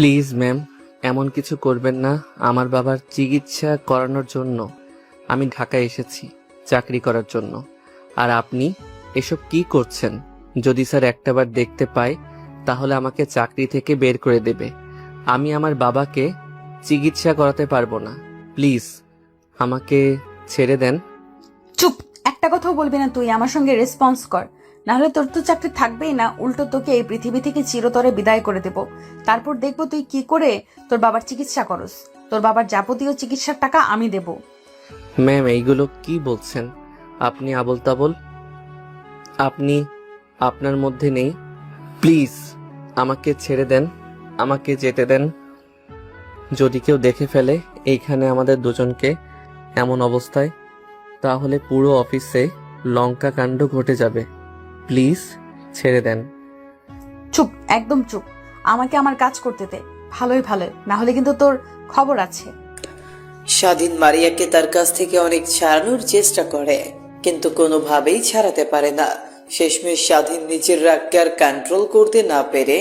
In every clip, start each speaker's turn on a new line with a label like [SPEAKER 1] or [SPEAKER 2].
[SPEAKER 1] Please ma'am, এমন কিছু করবেন না। আমার বাবার চিকিৎসা করানোর জন্য আমি ঢাকায় এসেছি, চাকরি করার জন্য। আর আপনি এসব কি করছেন? যদি স্যার একটাবার দেখতে পায় তাহলে আমাকে চাকরি থেকে বের করে দেবে। আমি আমার বাবাকে চিকিৎসা করাতে পারবো না। প্লিজ আমাকে ছেড়ে দেন।
[SPEAKER 2] চুপ, একটা কথাও বলবি না তুই। আমার সঙ্গে রেসপন্স কর, না হলে তোর তো চাকরি থাকবেই না, উল্টো তোকে এই পৃথিবী থেকে চিরতরে বিদায় করে দেব। তারপর দেখবো তুই কি করে তোর বাবার চিকিৎসা করস। তোর বাবার যাবতীয় চিকিৎসার টাকা আমি দেব।
[SPEAKER 1] ম্যাম, এইগুলো কি বলছেন আপনি? আবোল তাবোল। আপনি আপনার মধ্যে নেই। প্লিজ আমাকে ছেড়ে দেন, আমাকে যেতে দেন। যদি কেউ দেখে ফেলে এইখানে আমাদের দুজনকে এমন অবস্থায়, তাহলে পুরো অফিসে লঙ্কা কাণ্ড ঘটে যাবে। প্লিজ ছেড়ে দেন।
[SPEAKER 2] চুপ, একদম চুপ। আমাকে আমার কাজ করতে দে। ভালোই ভালো, না হলে কিন্তু তোর খবর আছে।
[SPEAKER 3] স্বাধীন মারিয়াকে তার কাছ থেকে অনেক ছাড়ানোর চেষ্টা করে, কিন্তু কোনোভাবেই ছাড়াতে পারে না। শেষমেশ স্বাধীন নিজের রাগকে আর কন্ট্রোল করতে না পেরে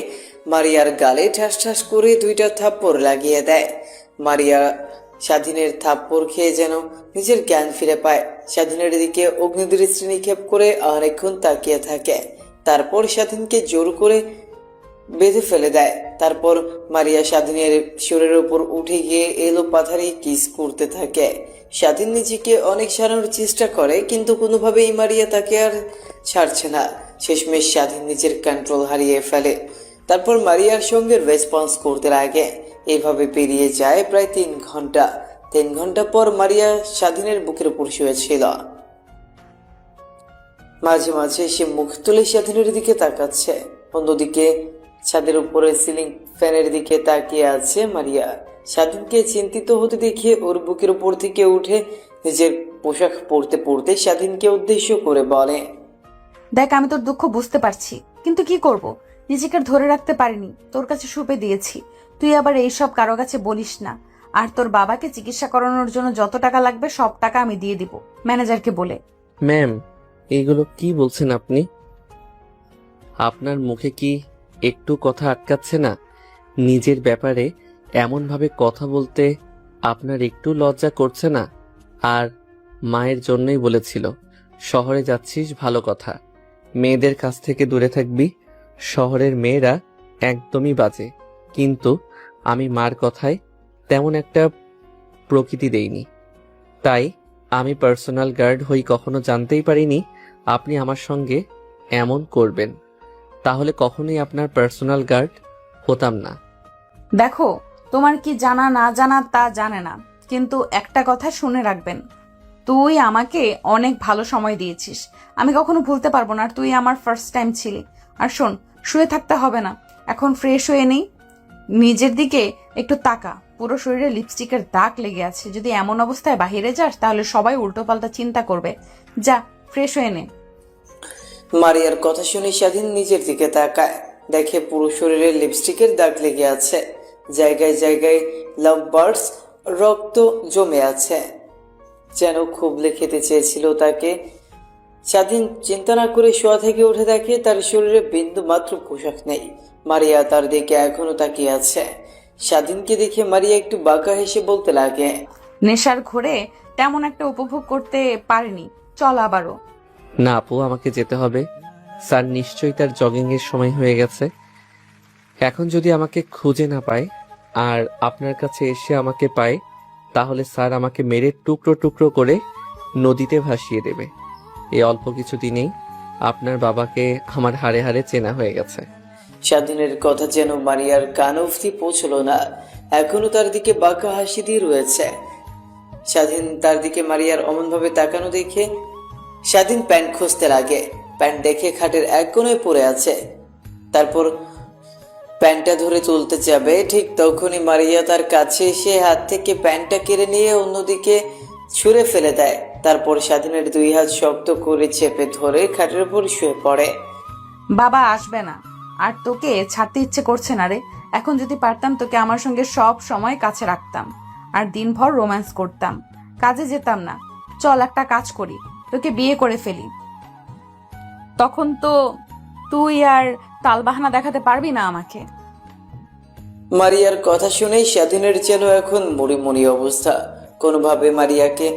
[SPEAKER 3] মারিয়ার গালে ঠাস ঠাস করে 2টা থাপ্পড় লাগিয়ে দেয়। মারিয়া স্বাধীনের থাপ্পড় খেয়ে যেন নিজের জ্ঞান ফিরে পায়। স্বাধীনের দিকে অগ্নিদৃষ্টি নিক্ষেপ করে অনেকক্ষণ তাকিয়ে থাকে। তারপর স্বাধীনকে জোর করে বেঁধে ফেলে দেয়। তারপর মারিয়া স্বাধীনের শরীরের উপর উঠে গিয়ে এলো পাথারি কিস করতে থাকে। স্বাধীন নিজেকে অনেক সারানোর চেষ্টা করে, কিন্তু কোনোভাবেই মারিয়া তাকে আর ছাড়ছে না। শেষমেশ স্বাধীন নিজের কন্ট্রোল হারিয়ে ফেলে। তারপর মারিয়ার সঙ্গে রেসপন্স করতে লাগে। এইভাবে পেরিয়ে যায় প্রায় 3 ঘন্টা। 3 ঘন্টা পর মারিয়া স্বাধীনের বুকের উপর শুয়েছিল। মাঝে মাঝে সে মুখ তুলে স্বাধীনের দিকে তাকাচ্ছে। অন্যদিকে ছাদের উপরে সিলিং ফ্যানের দিকে তাকিয়ে আছে মারিয়া। স্বাধীনকে চিন্তিত হতে দেখে ওর বুকের উপর থেকে উঠে নিজের পোশাক পরতে পরতে স্বাধীনকে উদ্দেশ্য করে বলে,
[SPEAKER 2] দেখ, আমি তোর দুঃখ বুঝতে পারছি, কিন্তু কি করব, নিজেকে আর ধরে রাখতে পারিনি, তোর কাছে সুপে দিয়েছি। তুই আবার এইসব কারো কাছে বলিস না। আর তোর বাবাকে চিকিৎসা করানোর জন্য যত টাকা লাগবে সব টাকা আমি দিয়ে দিব ম্যানেজারকে বলে।
[SPEAKER 1] ম্যাম, এইগুলো কি বলছেন আপনি? আপনার মুখে কি একটু কথা আটকাচ্ছে না? নিজের ব্যাপারে এমনভাবে কথা বলতে আপনার একটু লজ্জা করছে না? আর মায়ের জন্যই বলেছিল শহরে যাচ্ছিস, ভালো কথা, মেয়েদের কাছ থেকে দূরে থাকবি। শহরের মেয়েরা একদমই বাজে। কিন্তু আমি মার কথায় তেমন একটা প্রকৃতি দেইনি, তাই আমি পার্সোনাল গার্ড হই। কখনো জানতেই পারিনি আপনি আমার সঙ্গে এমন করবেন। তাহলে কখনোই আপনার পার্সোনাল গার্ড হতাম না।
[SPEAKER 2] দেখো, তোমার কি জানা না জানা তা জানে না, কিন্তু একটা কথা শুনে রাখবেন, তুই আমাকে অনেক ভালো সময় দিয়েছিস, আমি কখনো ভুলতে পারবো না। আর তুই আমার ফার্স্ট টাইম ছিলি। আর শোন, শুয়ে থাকতে হবে না, এখন ফ্রেশ হয়ে নেই। নিজের দিকে একটু তাকা, পুরো শরীরে লিপস্টিকের দাগ লেগে আছে। যদি এমন অবস্থায় বাহিরে যাস তাহলে সবাই উল্টোপাল্টা চিন্তা করবে। যা, ফ্রেশ হয়ে নে।
[SPEAKER 3] মারিয়ার কথা শুনে স্বাধীন নিজের দিকে তাকায়, দেখে পুরো শরীরে লিপস্টিকের দাগ লেগে আছে। জায়গায় জায়গায় লাভ বার্ডস রক্ত জমে আছে, যেন খুবলে খেতে চেয়েছিল তাকে। স্বাধীন চিন্তা না করে শোয়া থেকে উঠে দেখে তার শরীরে বিন্দু মাত্র পোশাক নেই। মারিয়া তার দিকে এখনো তাকিয়ে আছে। স্বাধীনকে দেখে মারিয়া একটু বাঁকা হেসে বলতে লাগে,
[SPEAKER 2] নেশার ঘোরে তেমন একটা উপভোগ করতে পারিনি, চল আবারও।
[SPEAKER 1] না আপু, আমাকে যেতে হবে। স্যার নিশ্চয়ই তার জগিং এর সময় হয়ে গেছে। এখন যদি আমাকে খুঁজে না পায় আর আপনার কাছে এসে আমাকে পায়, তাহলে স্যার আমাকে মেরে টুকরো টুকরো করে নদীতে ভাসিয়ে দেবে। এই অল্প কিছু দিনেই আপনার বাবাকে আমার হাড়ে হাড়ে চেনা হয়ে গেছে।
[SPEAKER 3] স্বাধীনের কথা যেন মারিয়ার কান অবধি পৌঁছলো না, এখনো তার দিকে বাঁকা হাসি দিয়ে রয়েছে। স্বাধীন তার দিকে মারিয়ার অমনভাবে তাকানো দেখে স্বাধীন প্যান্ট খুঁজতে লাগে। প্যান্ট দেখে খাটের এক কোণে পড়ে আছে। তারপর প্যান্টটা ধরে তুলতে যাবে, ঠিক তখনই মারিয়া তার কাছে এসে হাত থেকে প্যান্টটা কেড়ে নিয়ে অন্যদিকে ছুঁড়ে ফেলে দেয়। তারপর স্বাধীনের 2 হাত শক্ত করে চেপে ধরে খাটের উপর শুয়ে পড়ে।
[SPEAKER 2] বাবা আসবে না, আর তোকে ছাড়তে ইচ্ছে করছে না রে। এখন যদি পারতাম তোকে আমার সঙ্গে সব সময় কাছে রাখতাম, আর দিনভর রোম্যান্স করতাম, কাজে যেতাম না। চল একটা কাজ করি, তোকে বিয়ে করে ফেলি। তখন তো তুই আর তালবাহানা দেখাতে পারবি না আমাকে।
[SPEAKER 3] মারিয়ার কথা শুনেই স্বাধীনের যেন এখন মরি অবস্থা। কোনোভাবে মারিয়াকে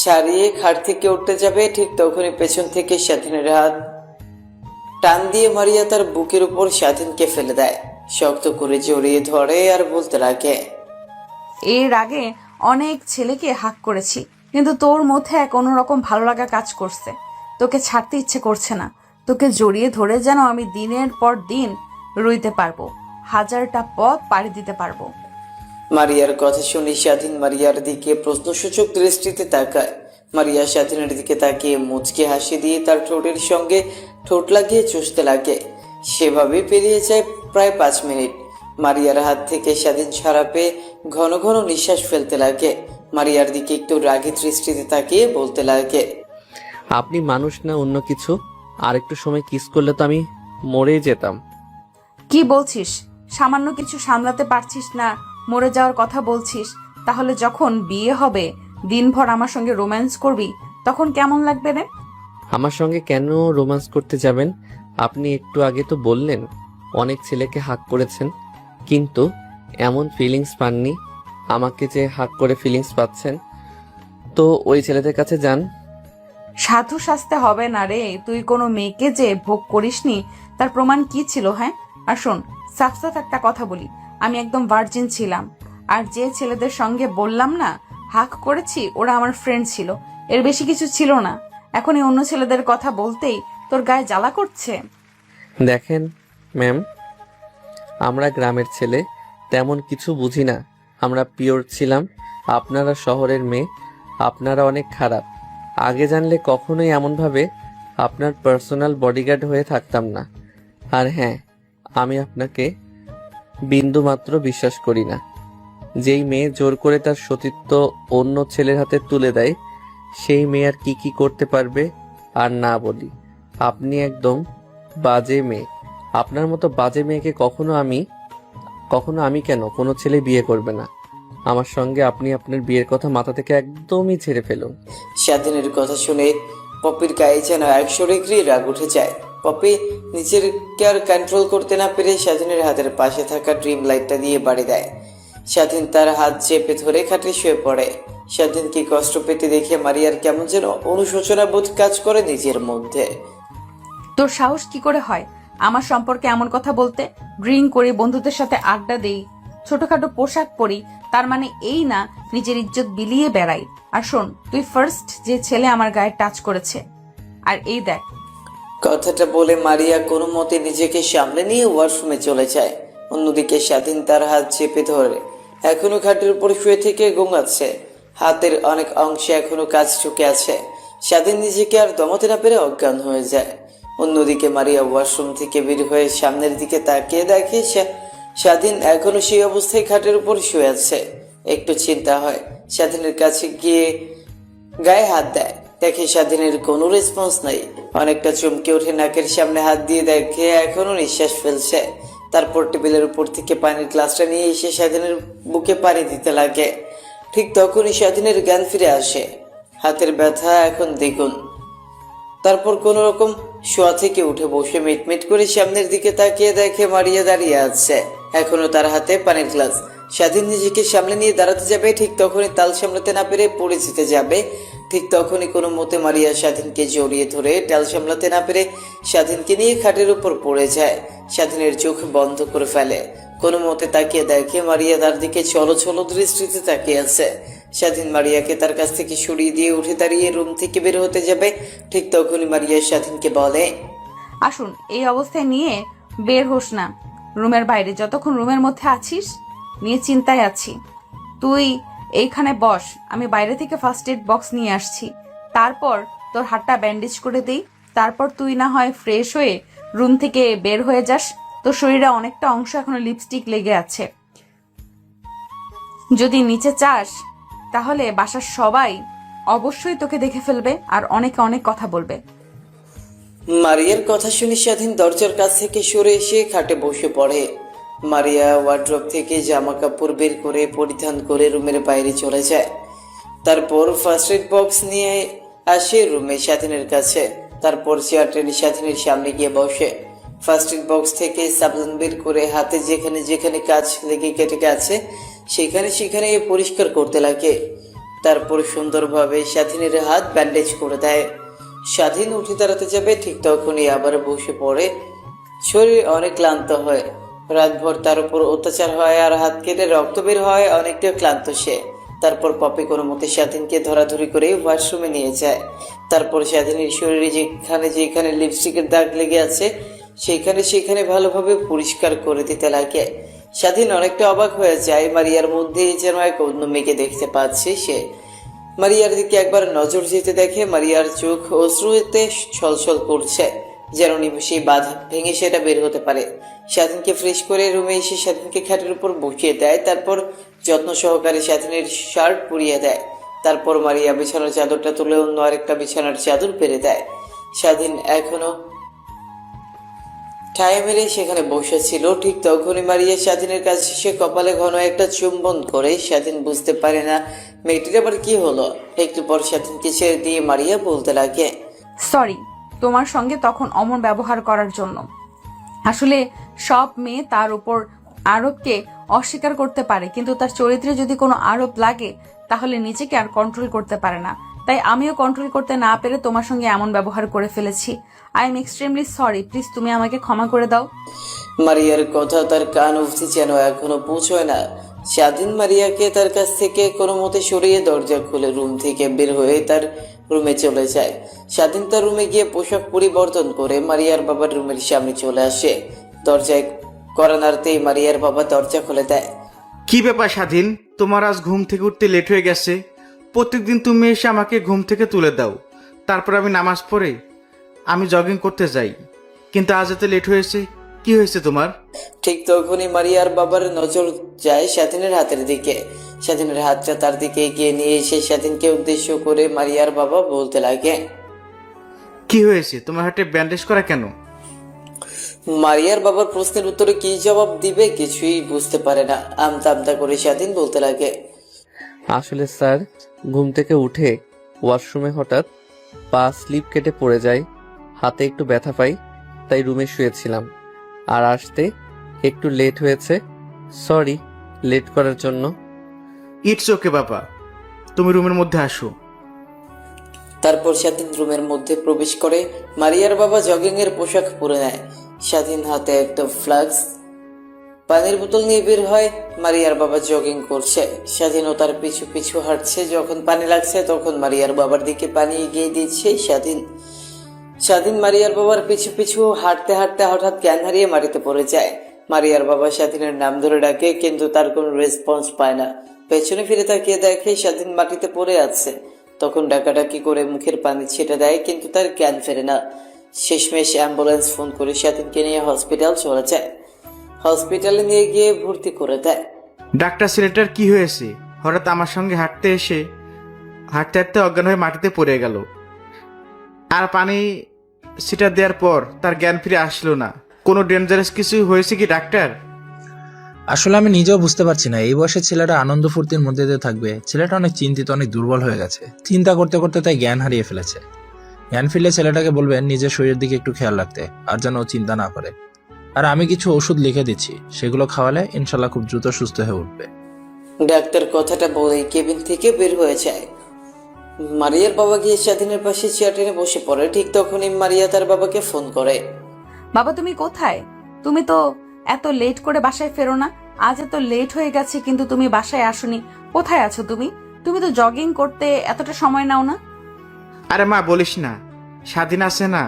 [SPEAKER 3] ছাড়িয়ে খাট থেকে উঠতে যাবে, ঠিক তখনই পেছন থেকে স্বাধীনের হাত টান দিয়ে মারিয়া তার বুকের উপর স্বাধীনকে ফেলে দেয়, শক্ত করে জড়িয়ে ধরে আর বলতে লাগে,
[SPEAKER 2] এর আগে অনেক ছেলেকে হাক করেছি, কিন্তু তোর মধ্যে এক অন্যরকম ভালো লাগা কাজ করছে। তোকে ছাড়তে ইচ্ছে করছে না। তোকে জড়িয়ে ধরে যেন আমি দিনের পর দিন রইতে পারবো, হাজারটা পথ পাড়ি দিতে পারবো।
[SPEAKER 3] মারিয়ার কথা শুনে স্বাধীন মারিয়ার দিকে প্রশ্নসূচক দৃষ্টিতে তাকায়। মারিয়া স্বাধীনের দিকে তাকিয়ে মুচকে হাসি দিয়ে তার ঠোঁটের সঙ্গে ঠোঁট লাগিয়ে চুষতে লাগে। সেভাবে পেরিয়ে যায় প্রায় 5 মিনিট। মারিয়ার হাত থেকে স্বাধীন ছাড়া পেয়ে ঘন ঘন নিঃশ্বাস ফেলতে লাগে। মারিয়ার দিকে একটু রাগী দৃষ্টিতে তাকিয়ে বলতে লাগে,
[SPEAKER 1] আপনি মানুষ না অন্য কিছু? আর একটু সময় কিস করলে তো আমি মরেই যেতাম।
[SPEAKER 2] কি বলছিস? সামান্য কিছু সামলাতে পারছিস না, মরে যাওয়ার কথা বলছিস? তাহলে যখন বিয়ে হবে, দিনভর আমার সঙ্গে রোম্যান্স করবি, তখন কেমন লাগবে রে?
[SPEAKER 1] আমার সঙ্গে কেন রোম্যান্স করতে যাবেন? আপনি একটু আগে তো বললেন অনেক ছেলেকে হাক করেছেন, কিন্তু এমন ফিলিংস পাননি। আমাকে যে হাক করে ফিলিংস পাচ্ছেন, তো ওই ছেলেদের কাছে যান।
[SPEAKER 2] সাধু সাজতে হবে না রে। তুই কোনো মেয়েকে যে ভোগ করিসনি তার প্রমাণ কি ছিল? হ্যাঁ, আর শোন, সাফ সাফ একটা কথা বলি, আমি একদম ভার্জিন ছিলাম। আর যে ছেলেদের সঙ্গে বললাম না হাক করেছি, ওরা আমার ফ্রেন্ড ছিল, এর বেশি কিছু ছিল না। এখন এই অন্য ছেলেদের কথা বলতেই তোর গায়ে জ্বালা করছে।
[SPEAKER 1] দেখেন ম্যাম, আমরা গ্রামের ছেলে, তেমন কিছু বুঝি না। আমরা পিওর ছিলাম। আপনারা শহরের মেয়ে, আপনারা অনেক খারাপ। আগে জানলে কখনোই এমনভাবে আপনার পার্সোনাল বডিগার্ড হয়ে থাকতাম না। আর হ্যাঁ, আমি আপনাকে বিন্দু মাত্র বিশ্বাস করি না। যেই মেয়ে জোর করে তার সতীত্ব অন্য ছেলের হাতে তুলে দেয়, সেই মেয়ে আর কি করতে পারবে? আর না বলি, আপনি একদম বাজে মেয়ে। আপনার মতো বাজে মেয়েকে কখনো আমি কেন, কোনো ছেলে বিয়ে করবে না। আমার সঙ্গে আপনি আপনার বিয়ের কথা মাথা থেকে একদমই ছেড়ে ফেলুন।
[SPEAKER 3] স্বাধীনের কথা শুনে পপির গায়ে যেন 100 ডিগ্রি রাগ উঠে যায়। পপি নিজেকে আর কন্ট্রোল করতে না পেরে স্বাধীনের হাতের পাশে থাকা ড্রিম লাইটটা দিয়ে বাড়ি দেয়। স্বাধীন তার হাত চেপে ধরে খাটে শুয়ে পড়ে। স্বাধীনকে কষ্ট পেতে দেখে মারিয়ার কেমন যেন অনুশোচনা বোধ কাজ করে নিজের মধ্যে।
[SPEAKER 2] তোর সাহস কি করে হয় আমার সম্পর্কে এমন কথা বলতে? ড্রিঙ্ক করি, বন্ধুদের সাথে আড্ডা দেই, ছোটখাটো পোশাক পরি, তার মানে এই না নিজের ইজ্জত বিলিয়ে বেড়াই। আর শোন, তুই ফার্স্ট যে ছেলে আমার গায়ে টাচ করেছে। আর এই দেখ।
[SPEAKER 3] কথাটা বলে মারিয়া কোনো মতে নিজেকে সামলে নিয়ে ওয়াশরুমে চলে যায়। অন্যদিকে স্বাধীন তার হাত চেপে ধরে এখনো খাটের উপর শুয়ে থেকে গোঙাচ্ছে। হাতের অনেক অংশে এখনো কাজ ঢুকে আছে। স্বাধীন নিজেকে আর দমাতে না পেরে অজ্ঞান হয়ে যায়। অন্যদিকে মারিয়া ওয়াশরুম থেকে বের হয়ে সামনের দিকে তাকিয়ে দেখে স্বাধীন এখনো সেই অবস্থায় খাটের উপর শুয়ে আছে। একটু চিন্তা হয়, স্বাধীনের কাছে গিয়ে গায়ে হাত দেয়, দেখে স্বাধীনের কোনো রেসপন্স নাই। অনেকটা চমকে ওঠে, নাকের সামনে হাত দিয়ে দেখে এখনো নিঃশ্বাস ফেলছে। তারপর টেবিলের উপর থেকে পানির গ্লাসটা নিয়ে এসে স্বাধীনের বুকে পানি দিতে লাগে। ঠিক তখনই স্বাধীনের জ্ঞান ফিরে আসে। হাতের ব্যথা এখন দ্বিগুণ। তারপর কোন রকম শোয়া থেকে উঠে বসে মিটমিট করে সামনের দিকে তাকিয়ে দেখে মারিয়া দাঁড়িয়ে আছে, এখনো তার হাতে পানির গ্লাস। স্বাধীন নিজেকে সামনে নিয়ে দাঁড়াতে যাবে, ঠিক তখনই তাল সামলাতে না পেরে পড়ে যেতে যাবে। ঠিক তখনই কোনো মতে মারিয়া স্বাধীনকে জড়িয়ে ধরে টাল সামলাতে না পেরে স্বাধীনকে নিয়ে খাটের উপর পড়ে যায়। স্বাধীনের চোখ বন্ধ করে ফেলে। কোনো মতে তাকিয়ে দেখে মারিয়া তার দিকে ছলো ছলো দৃষ্টিতে তাকিয়ে আছে। স্বাধীন মারিয়াকে তার কাছ থেকে সরিয়ে দিয়ে উঠে দাঁড়িয়ে রুম থেকে বের হতে যাবে। ঠিক তখনই মারিয়া স্বাধীনকে বলে,
[SPEAKER 2] আসুন, এই অবস্থায় নিয়ে বের হোস না রুমের বাইরে। যতক্ষণ রুমের মধ্যে আছিস নিয়ে চিন্তায় আছি। তুই এইখানে বস, আমি বাইরে থেকে ফার্স্ট এড বক্স নিয়ে আসছি। তারপর তোর হাতটা ব্যান্ডেজ করে দেই। তারপর তুই না হয় ফ্রেশ হয়ে রুম থেকে বের হয়ে যাস। তোর শরীরে অনেকটা অংশ এখনো লিপস্টিক লেগে আছে। যদি নিচে চাস তাহলে বাসার সবাই অবশ্যই তোকে দেখে ফেলবে আর অনেকে অনেক কথা বলবে।
[SPEAKER 3] মারিয়ার কথা শুনে স্বাধীন দরজার কাছ থেকে সরে এসে খাটে বসে পড়ে। মারিয়া ওয়ার্ড্রপ থেকে জামা কাপড় বের করে পরিধান করে রুমের বাইরে চলে যায়। তারপর ফার্স্ট এড বক্স নিয়ে আসে রুমে স্বাধীনের কাছে। তারপর চেয়ার টেনে স্বাধীনের সামনে গিয়ে বসে। ফার্স্ট এড বক্স থেকে সাবধান বের করে হাতে যেখানে যেখানে কাজ লেগে কেটে গেছে সেখানে সেখানে পরিষ্কার করতে লাগে। তারপর সুন্দরভাবে স্বাধীনের হাত ব্যান্ডেজ করে দেয়। স্বাধীন উঠে দাঁড়াতে যাবে, ঠিক তখনই আবার বসে পড়ে। শরীর অনেক ক্লান্ত হয়, রাতভর তার উপর অত্যাচার হয় আর হাত কেটে রক্ত বের হয়, অনেকটা ক্লান্ত সে। তারপর পপি কোনো মতে স্বাধীনকে ধরাধরি করে ওয়াশরুমে নিয়ে যায়। তারপর স্বাধীনের শরীরে যেখানে যেখানে লিপস্টিকের দাগ লেগে আছে সেখানে সেখানে ভালোভাবে পরিষ্কার করে দিতে লাগে। স্বাধীন অনেকটা অবাক হয়ে যায়, মারিয়ার মধ্যে যেন এক অন্য মেয়েকে দেখতে পাচ্ছে সে। মারিয়ার দিকে একবার নজর যেতে দেখে মারিয়ার চোখ অশ্রুতে ছলছল করছে, যেন নিমেষেই বাঁধ ভেঙে সেটা বের হতে পারে। স্বাধীনকে ফ্রেশ করে রুমে এসে স্বাধীনকে খাটের উপর বসিয়ে দেয়, তারপর যত্ন সহকারে স্বাধীনের শার্ট পরিয়ে দেয়। তারপর মারিয়া বিছানার চাদরটা তুলে অন্য আরেকটা বিছানার চাদর পেরে দেয়। স্বাধীন এখনো ঠায় মেরে সেখানে বসেছিল, ঠিক তখনই মারিয়া স্বাধীনের কাছে সে কপালে ঘন একটা চুম্বন করে। স্বাধীন বুঝতে পারে না মেয়েটির আবার কি হলো। একটু পর স্বাধীনকে ছেড়ে দিয়ে মারিয়া বলতে লাগে,
[SPEAKER 2] সরি তোমার সঙ্গে তখন অমন ব্যবহার করার জন্য। আসলে সব মেয়ে তার উপর আরোপকে অস্বীকার করতে পারে, কিন্তু তার চরিত্রে যদি কোনো আরোপ লাগে তাহলে নিজেকে আর কন্ট্রোল করতে পারে না। তাই আমিও কন্ট্রোল করতে না পেরে তোমার সঙ্গে এমন ব্যবহার করে ফেলেছি। I am extremely sorry, please তুমি আমাকে ক্ষমা করে দাও।
[SPEAKER 3] মারিয়ার কথা তার কান অবধি যেন এখনো পৌঁছয় না। স্বাধীন মারিয়াকে তার কাছ থেকে কোনো মতে সরিয়ে দরজা খুলে রুম থেকে বের হয়ে তার রুমে চলে যায়। স্বাধীন তার রুমে গিয়ে পোশাক পরিবর্তন করে মারিয়ার বাবার রুমের সামনে চলে আসে। দরজায় কড়া নাড়তেই মারিয়ার বাবা দরজা খুলে দেয়।
[SPEAKER 4] কি ব্যাপার স্বাধীন, তোমার আজ ঘুম থেকে উঠতে লেট হয়ে গেছে? প্রত্যেকদিন তুমি এসে আমাকে ঘুম থেকে তুলে দাও, তারপর আমি নামাজ পড়ে আমি জগিং করতে যাই, কিন্তু আজ এত লেট হয়েছে, কি হয়েছে তোমার?
[SPEAKER 3] ঠিক তখনই মারিয়ার বাবার নজর যায় স্বাধীনের হাতের দিকে। স্বাধীনের হাতটা তার দিকে এগিয়ে নিয়ে এসে স্বাধীনকে উদ্দেশ্য করে মারিয়ার বাবা বলতে লাগে,
[SPEAKER 4] কি হয়েছে, তোমার হাতে ব্যান্ডেজ করা কেন?
[SPEAKER 3] মারিয়ার বাবার প্রশ্নের উত্তরে কি জবাব দিবে কিছুই বুঝতে পারে না। আমতা আমতা করে স্বাধীন বলতে লাগে,
[SPEAKER 1] আসলে স্যার, ঘুম থেকে উঠে ওয়াশরুমে হঠাৎ পা স্লিপ কেটে পড়ে যায়, হাতে একটু ব্যথা পাই, তাই রুমে শুয়েছিলাম। আর আসতে একটু লেট হয়েছে, সরি লেট করার জন্য।
[SPEAKER 4] ইটস ওকে বাবা, তুমি রুমের মধ্যে আসো।
[SPEAKER 3] তারপর স্বাধীন রুমের মধ্যে প্রবেশ করে। মারিয়ার বাবা জগিং এর পোশাক পরে নেয়। স্বাধীন হাতে একটা ফ্লাক্স পানির বোতল নিয়ে বের হয়। মারিয়ার বাবা জগিং করছে, স্বাধীনও তার পিছু পিছু হাঁটছে। যখন পানি লাগছে তখন মারিয়ার বাবার দিকে পানি এগিয়ে দিচ্ছে স্বাধীন মারিয়ার বাবার পিছু পিছু হাঁটতে হাঁটতে হঠাৎ জ্ঞান হারিয়ে মাটিতে পড়ে যায়। মারিয়ার বাবা স্বাধীনের নাম ধরে ডাকে, কিন্তু তার কোনো রেসপন্স পায় না। পেছনে ফিরে তাকিয়ে দেখে স্বাধীন মাটিতে পড়ে আছে। তখন ডাকাডাকি করে মুখের পানি ছেটে দেয়, কিন্তু তার জ্ঞান ফেরে না। শেষমেশ অ্যাম্বুলেন্স ফোন করে স্বাধীনকে নিয়ে হসপিটাল চলে যায়। হসপিটালে নিয়ে গিয়ে ভর্তি করে দেয়।
[SPEAKER 4] ডাক্তার, ছেলেটার কি হয়েছে? হঠাৎ আমার সঙ্গে হাঁটতে হাঁটতে অজ্ঞান হয়ে মাটিতে পড়ে গেল, আর পানি সিটা দেওয়ার পর তার জ্ঞান ফিরে আসলো না। কোনো ডেঞ্জারাস কিছু হয়েছে কি ডাক্তার?
[SPEAKER 5] আসলে আমি নিজেও বুঝতে পারছি না, এই বয়সে ছেলেটা আনন্দ ফুর্তির মধ্যে দিয়ে থাকবে। ছেলেটা অনেক চিন্তিত, অনেক দুর্বল হয়ে গেছে। চিন্তা করতে করতে তাই জ্ঞান হারিয়ে ফেলেছে। জ্ঞান ফিরলে ছেলেটাকে বলবেন নিজের শরীরের দিকে একটু খেয়াল রাখতে, আর যেন ও চিন্তা না করে। আর আমি কিছু ওষুধ লিখে দিচ্ছি, সেগুলো খাওয়ালে ইনশাল্লাহ খুব দ্রুত সুস্থ হয়ে উঠবে।
[SPEAKER 3] ডাক্তার কথাটা বলেই কেবিন থেকে বের হয়ে যায়। মারিয়ার বাবা গিয়ে স্বাধীনের পাশে চেয়ার টেনে বসে পড়ে। ঠিক তখনই মারিয়া তার বাবাকে ফোন করে।
[SPEAKER 2] বাবা তুমি কোথায়? তুমি তো এত লেট করে বাসায় ফেরো না। আজ এত লেট হয়ে গেছে কিন্তু তুমি বাসায় আসোনি। কোথায় আছো তুমি? তুমি তো জগিং করতে এতটা সময় নাও না।
[SPEAKER 4] আরে মা, বলিস না, স্বাধীন আছে না,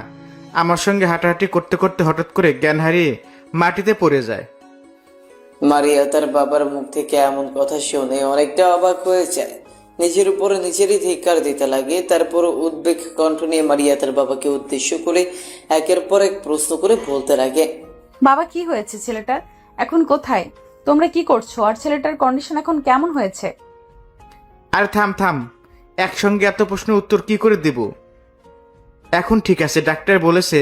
[SPEAKER 4] আমার সঙ্গে হাঁটাহাঁটি করতে করতে হঠাৎ করে জ্ঞান হারিয়ে মাটিতে পড়ে যায়।
[SPEAKER 3] মারিয়া তার বাবার মুখ থেকে এমন কথা শুনে অনেকটা অবাক হয়ে যায়। নিজের উপরে নিজেরই ধিক্কার দিতে লাগে। তারপর উদ্বেগ কণ্ঠ নিয়ে মারিয়া তার বাবাকে উদ্দেশ্য করে একের পর এক প্রশ্ন করে বলতে লাগে,
[SPEAKER 2] বাবা কি হয়েছে ছেলেটার? এখন কোথায়? তোমরা কি করছো? আর ছেলেটার কন্ডিশন এখন কেমন হয়েছে?
[SPEAKER 4] আরে থাম থাম, একসঙ্গে এত প্রশ্নের উত্তর কি করে দেব? এখন ঠিক আছে, ডাক্তার বলেছে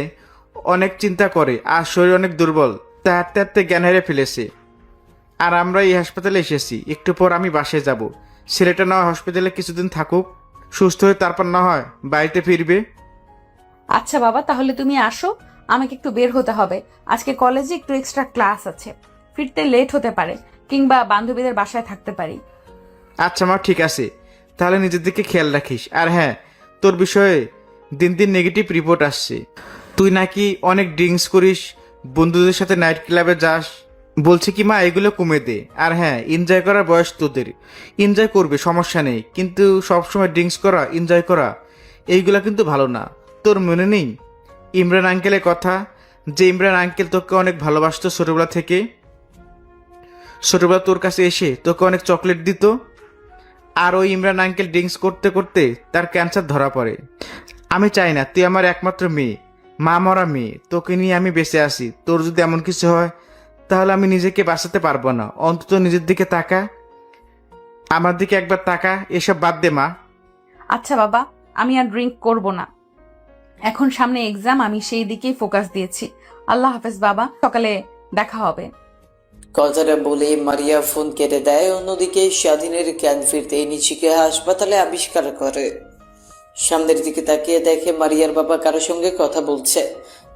[SPEAKER 4] অনেক চিন্তা করে আর শরীর অনেক দুর্বল, তাই হাঁটতে হাঁটতে জ্ঞান হারিয়ে ফেলেছে। আর আমরা এই হাসপাতালে এসেছি, একটু পর আমি বাসায় যাব। ছেলেটা না হয় হসপিটালে কিছুদিন থাকুক, সুস্থ হয়ে তারপর না হয় বাড়িতে ফিরবে।
[SPEAKER 2] আচ্ছা বাবা, তাহলে তুমি আসো, আমাকে একটু বের হতে হবে। আজকে কলেজে একটু এক্সট্রা ক্লাস আছে, ফিরতে লেট হতে পারে, কিংবা বান্ধবীদের বাসায় থাকতে পারি।
[SPEAKER 4] আচ্ছা মা, ঠিক আছে, তাহলে নিজের দিকে খেয়াল রাখিস। আর হ্যাঁ, তোর বিষয়ে দিন দিন নেগেটিভ রিপোর্ট আসছে। তুই নাকি অনেক ড্রিঙ্কস করিস, বন্ধুদের সাথে নাইট ক্লাবে যাস। বলছে কি মা, এগুলো কমে দে। আর হ্যাঁ, এনজয় করার বয়স তোদের, এনজয় করবে, সমস্যা নেই, কিন্তু সবসময় ড্রিঙ্কস করা, এনজয় করা, এইগুলা কিন্তু ভালো না। তোর মনে নেই ইমরান আঙ্কেলের কথা, যে ইমরান আঙ্কেল তোকে অনেক ভালোবাসতো ছোটবেলা থেকে? ছোটবেলা তোর কাছে এসে তোকে অনেক চকলেট দিত। আর ওই ইমরান আঙ্কেল ড্রিঙ্কস করতে করতে তার ক্যান্সার ধরা পড়ে। আমি চাই না, তুই আমার একমাত্র মেয়ে, মা মরা মেয়ে, তোকে নিয়ে আমি বেঁচে আসি। তোর যদি এমন কিছু হয় তাহলে আমি নিজেকে বাঁচাতে পারবো না। অন্তত নিজের দিকে তাকা, আমার দিকে একবার তাকা। এসব বাদ দে মা।
[SPEAKER 2] আচ্ছা বাবা, আমি আর ড্রিঙ্ক করব না। এখন সামনে এক্সাম, আমি সেই দিকেই ফোকাস দিয়েছি। আল্লাহ হাফেজ বাবা, সকালে দেখা হবে।
[SPEAKER 3] কথাটা বলে মারিয়া ফোন কেটে দেয়। অন্যদিকে স্বাধীনের জ্ঞান ফিরতে নিজেকে হাসপাতালে আবিষ্কার করে। সামনের দিকে তাকিয়ে দেখে মারিয়ার বাবা কারো সঙ্গে কথা বলছে।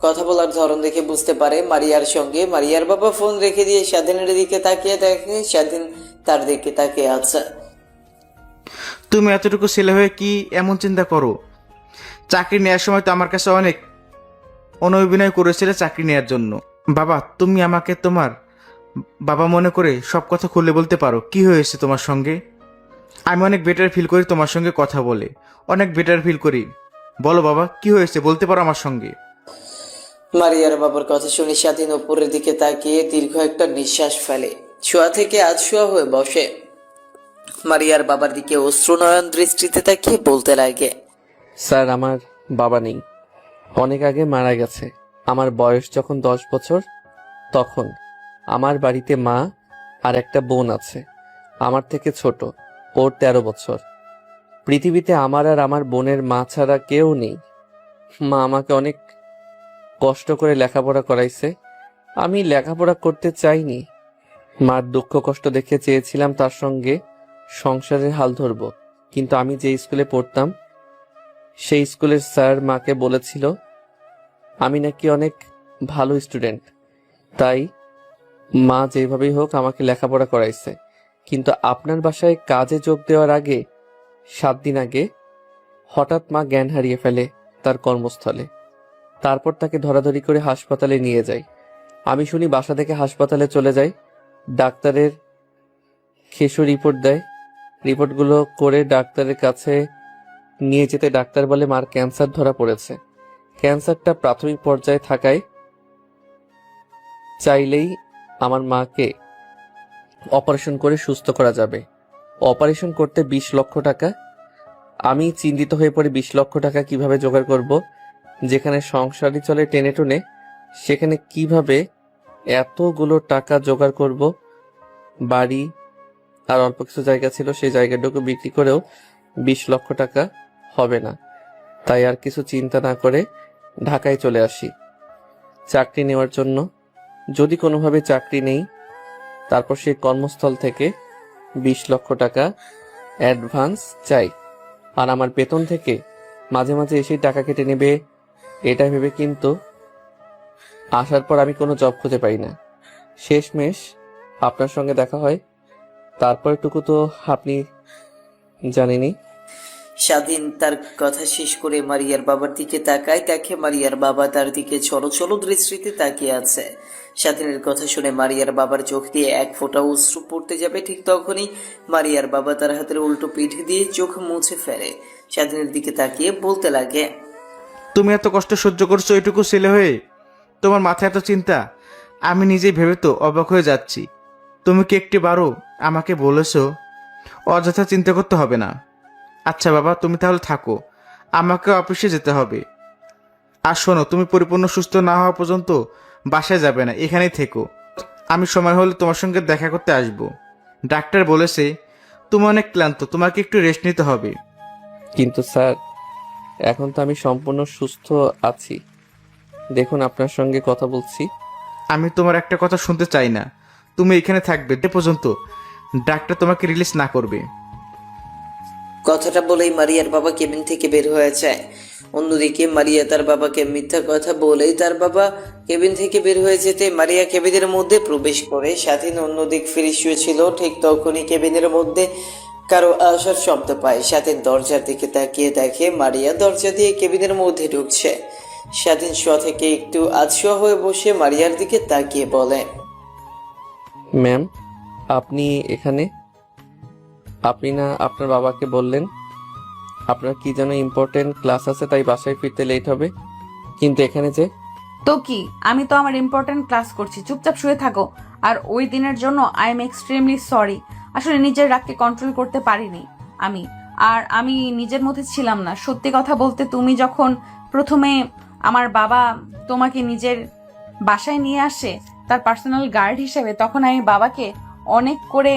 [SPEAKER 3] কথা বলার ধরন দেখে বুঝতে পারে মারিয়ার সঙ্গে। মারিয়ার বাবা ফোন রেখে দিয়ে স্বাধীনের দিকে তাকিয়ে দেখে স্বাধীন তার দিকে তাকিয়ে আছে।
[SPEAKER 4] তুমি এতটুকু ছেলে হয়ে কি এমন চিন্তা করো? চাকরি নেওয়ার সময় তো আমার কাছে অনেক অনভিনয় করেছিলে চাকরি নেওয়ার জন্য। বাবা, তুমি আমাকে তোমার বাবা মনে করে সব কথা খুলে বলতে পারো। কি হয়েছে তোমার সঙ্গে? আমি অনেক বেটার ফিল করি তোমার সঙ্গে কথা বলে, অনেক বেটার ফিল করি। বলো বাবা, কি হয়েছে, বলতে পারো আমার সঙ্গে।
[SPEAKER 3] মারিয়ার বাবার কথা শুনে স্বাধীন উপরের দিকে তাকিয়ে দীর্ঘ একটা নিঃশ্বাস ফেলে। শোয়া থেকে শোয়া হয়ে বসে মারিয়ার বাবার দিকে অশ্রুনয়ন দৃষ্টিতে তাকিয়ে বলতে লাগে,
[SPEAKER 1] স্যার, আমার বাবা নেই, অনেক আগে মারা গেছে। আমার বয়স যখন 10 বছর, তখন আমার বাড়িতে মা আর একটা বোন আছে, আমার থেকে ছোট, ওর 13 বছর। পৃথিবীতে আমার আর আমার বোনের মা ছাড়া কেউ নেই। মা আমাকে অনেক কষ্ট করে লেখাপড়া করাইছে। আমি লেখাপড়া করতে চাইনি। মার দুঃখ কষ্ট দেখে চেয়েছিলাম তার সঙ্গে সংসারের হাল ধরব, কিন্তু আমি যে স্কুলে পড়তাম সেই স্কুলের স্যার মাকে বলেছিল আমি নাকি অনেক ভালো স্টুডেন্ট, তাই মা যেভাবেই হোক আমাকে লেখাপড়া করাইছে। কিন্তু আপনার বাসায় কাজে যোগ দেওয়ার আগে 7 দিন আগে হঠাৎ মা জ্ঞান হারিয়ে ফেলে তার কর্মস্থলে। তারপর তাকে ধরাধরি করে হাসপাতালে নিয়ে যায়। আমি শুনি বাসা থেকে হাসপাতালে চলে যাই। ডাক্তারের খেসু রিপোর্ট দেয়। রিপোর্টগুলো করে ডাক্তারের কাছে নিয়ে যেতে ডাক্তার বলে মার ক্যান্সার ধরা পড়েছে। ক্যান্সারটা প্রাথমিক পর্যায়ে থাকায় চাইলেই আমার মাকে অপারেশন করে সুস্থ করা যাবে। অপারেশন করতে 20 লক্ষ টাকা। আমি চিন্তিত হয়ে পড়ে 20 লক্ষ টাকা কিভাবে জোগাড় করব। যেখানে সংসারই চলে টেনে টুনে, সেখানে কিভাবে এতগুলো টাকা জোগাড় করব। বাড়ি আর অল্প কিছু জায়গা ছিল, সেই জায়গাটুকু বিক্রি করেও 20 লক্ষ টাকা হবে না। তাই আর কিছু চিন্তা না করে ঢাকায় চলে আসি চাকরি নেওয়ার জন্য। যদি কোনোভাবে চাকরি নেই, তারপর সেই কর্মস্থল থেকে 20 লক্ষ টাকা অ্যাডভান্স চাই। আর আমার বেতন থেকে মাঝে মাঝে এসেই টাকা কেটে নেবে, এটা ভেবে কিন্তু আসার পর আমি কোনো জব খুঁজে পাই না। শেষমেশ আপনার সঙ্গে দেখা হয়, তারপরটুকু তো আপনি জানেনই।
[SPEAKER 3] স্বাধীন তার কথা শেষ করে মারিয়ার বাবার দিকে তাকায়। দেখে মারিয়ার বাবা তার দিকে ছলছল দৃষ্টিতে তাকিয়ে আছে। স্বাধীনের কথা শুনে মারিয়ার বাবার চোখ দিয়ে এক ফোঁটা অশ্রু পড়তে যাবে, ঠিক তখনই মারিয়ার বাবা তার হাতের উল্টো পিঠ দিয়ে চোখ মুছে ফেলে। স্বাধীনের দিকে তাকিয়ে বলতে লাগে,
[SPEAKER 4] তুমি এত কষ্ট সহ্য করছো এটুকু ছেলে হয়ে? তোমার মাথায় এত চিন্তা, আমি নিজেই ভেবে তো অবাক হয়ে যাচ্ছি। তুমি কি একটিবারও আমাকে বলেছো অযথা চিন্তা করতে হবে না? আচ্ছা বাবা, তুমি তাহলে থাকো, আমাকে অফিসে যেতে হবে। আর শোনো, তুমি পরিপূর্ণ সুস্থ না হওয়া পর্যন্ত বাসায় যাবে না, এখানেই থেকো। আমি সময় হলে তোমার সঙ্গে দেখা করতে আসব। ডাক্তার বলেছে তুমি অনেক ক্লান্ত, তোমাকে একটু রেস্ট নিতে হবে।
[SPEAKER 1] কিন্তু স্যার, এখন তো আমি সম্পূর্ণ সুস্থ আছি। দেখুন, আপনার সঙ্গে কথা বলছি।
[SPEAKER 4] আমি তোমার একটা কথা শুনতে চাই না। তুমি এখানে থাকবে যে পর্যন্ত ডাক্তার তোমাকে রিলিজ না করবে।
[SPEAKER 3] কথাটা বলেই মারিয়ার বাবা কেবিন থেকে বের হয়ে যায়। অন্যদিকে মারিয়া তার বাবাকে মিথ্যা কথা বলেই তার বাবা কেবিন থেকে বের হয়ে যেতে মারিয়া কেবিনের মধ্যে প্রবেশ করে স্বাধীন অন্যদিক ফিরে শুয়েছিল। ঠিক তখনই কেবিনের মধ্যে কারো আসার শব্দ পায়। স্বাধীন দরজার দিকে তাকিয়ে দেখে মারিয়া দরজা দিয়ে কেবিনের মধ্যে ঢুকছে। স্বাধীন শোয়া থেকে একটু আধশোয়া হয়ে বসে মারিয়ার দিকে তাকিয়ে বলে,
[SPEAKER 1] ম্যাম, আপনি এখানে? আপনি না আপনার বাবাকে বললেন আপনার কি যেন ইম্পর্টেন্ট ক্লাস আছে, তাই বাসায় ফিরতে লেট হবে, কিন্তু এখানে যে?
[SPEAKER 2] তো কি, আমি তো আমার ইম্পর্টেন্ট ক্লাস করছি, চুপচাপ শুয়ে থাকো। আর ওই দিনের জন্য আই এম এক্সট্রিমলি সরি। আসলে নিজের রাগকে কন্ট্রোল করতে পারিনি আমি নিজের মধ্যে ছিলাম না। সত্যি কথা বলতে, তুমি যখন প্রথমে আমার বাবা তোমাকে নিজের বাসায় নিয়ে আসে তার পার্সোনাল গার্ড হিসেবে, তখন আমি বাবাকে অনেক করে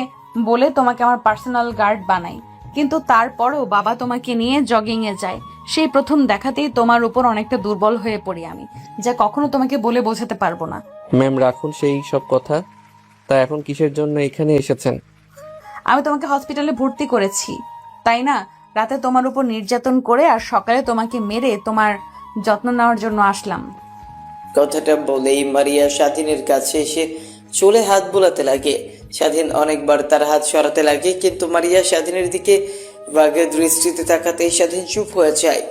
[SPEAKER 2] বলে তোমাকে আমার পার্সোনাল গার্ড বানাই। কিন্তু তারপরও বাবা তোমাকে নিয়ে জগিং এ যায়। সেই প্রথম দেখাতেই তোমার উপর অনেকটা দুর্বল হয়ে পড়ি আমি, যা কখনো তোমাকে বলে বোঝাতে পারবো না।
[SPEAKER 1] ম্যাম, রাখুন সেই সব কথা। তা এখন কিসের জন্য এখানে এসেছেন?
[SPEAKER 2] আমি তোমাকে হসপিটালে ভর্তি করেছি, তাই না? রাতে তোমার উপর নির্যাতন করে আর সকালে তোমাকে মেরে তোমার যত্ন নেওয়ার জন্য আসলাম।
[SPEAKER 3] কথাটা বলেই মারিয়া স্বাধীনের কাছে এসে চুলে হাত বোলাতে লাগে। স্বাধীন অনেকবার তার হাত সরাতে লাগে, কিন্তু মারিয়া স্বাধীনের দিকে রাগের দৃষ্টিতে তাকাতেই স্বাধীন চুপ হয়ে যায়।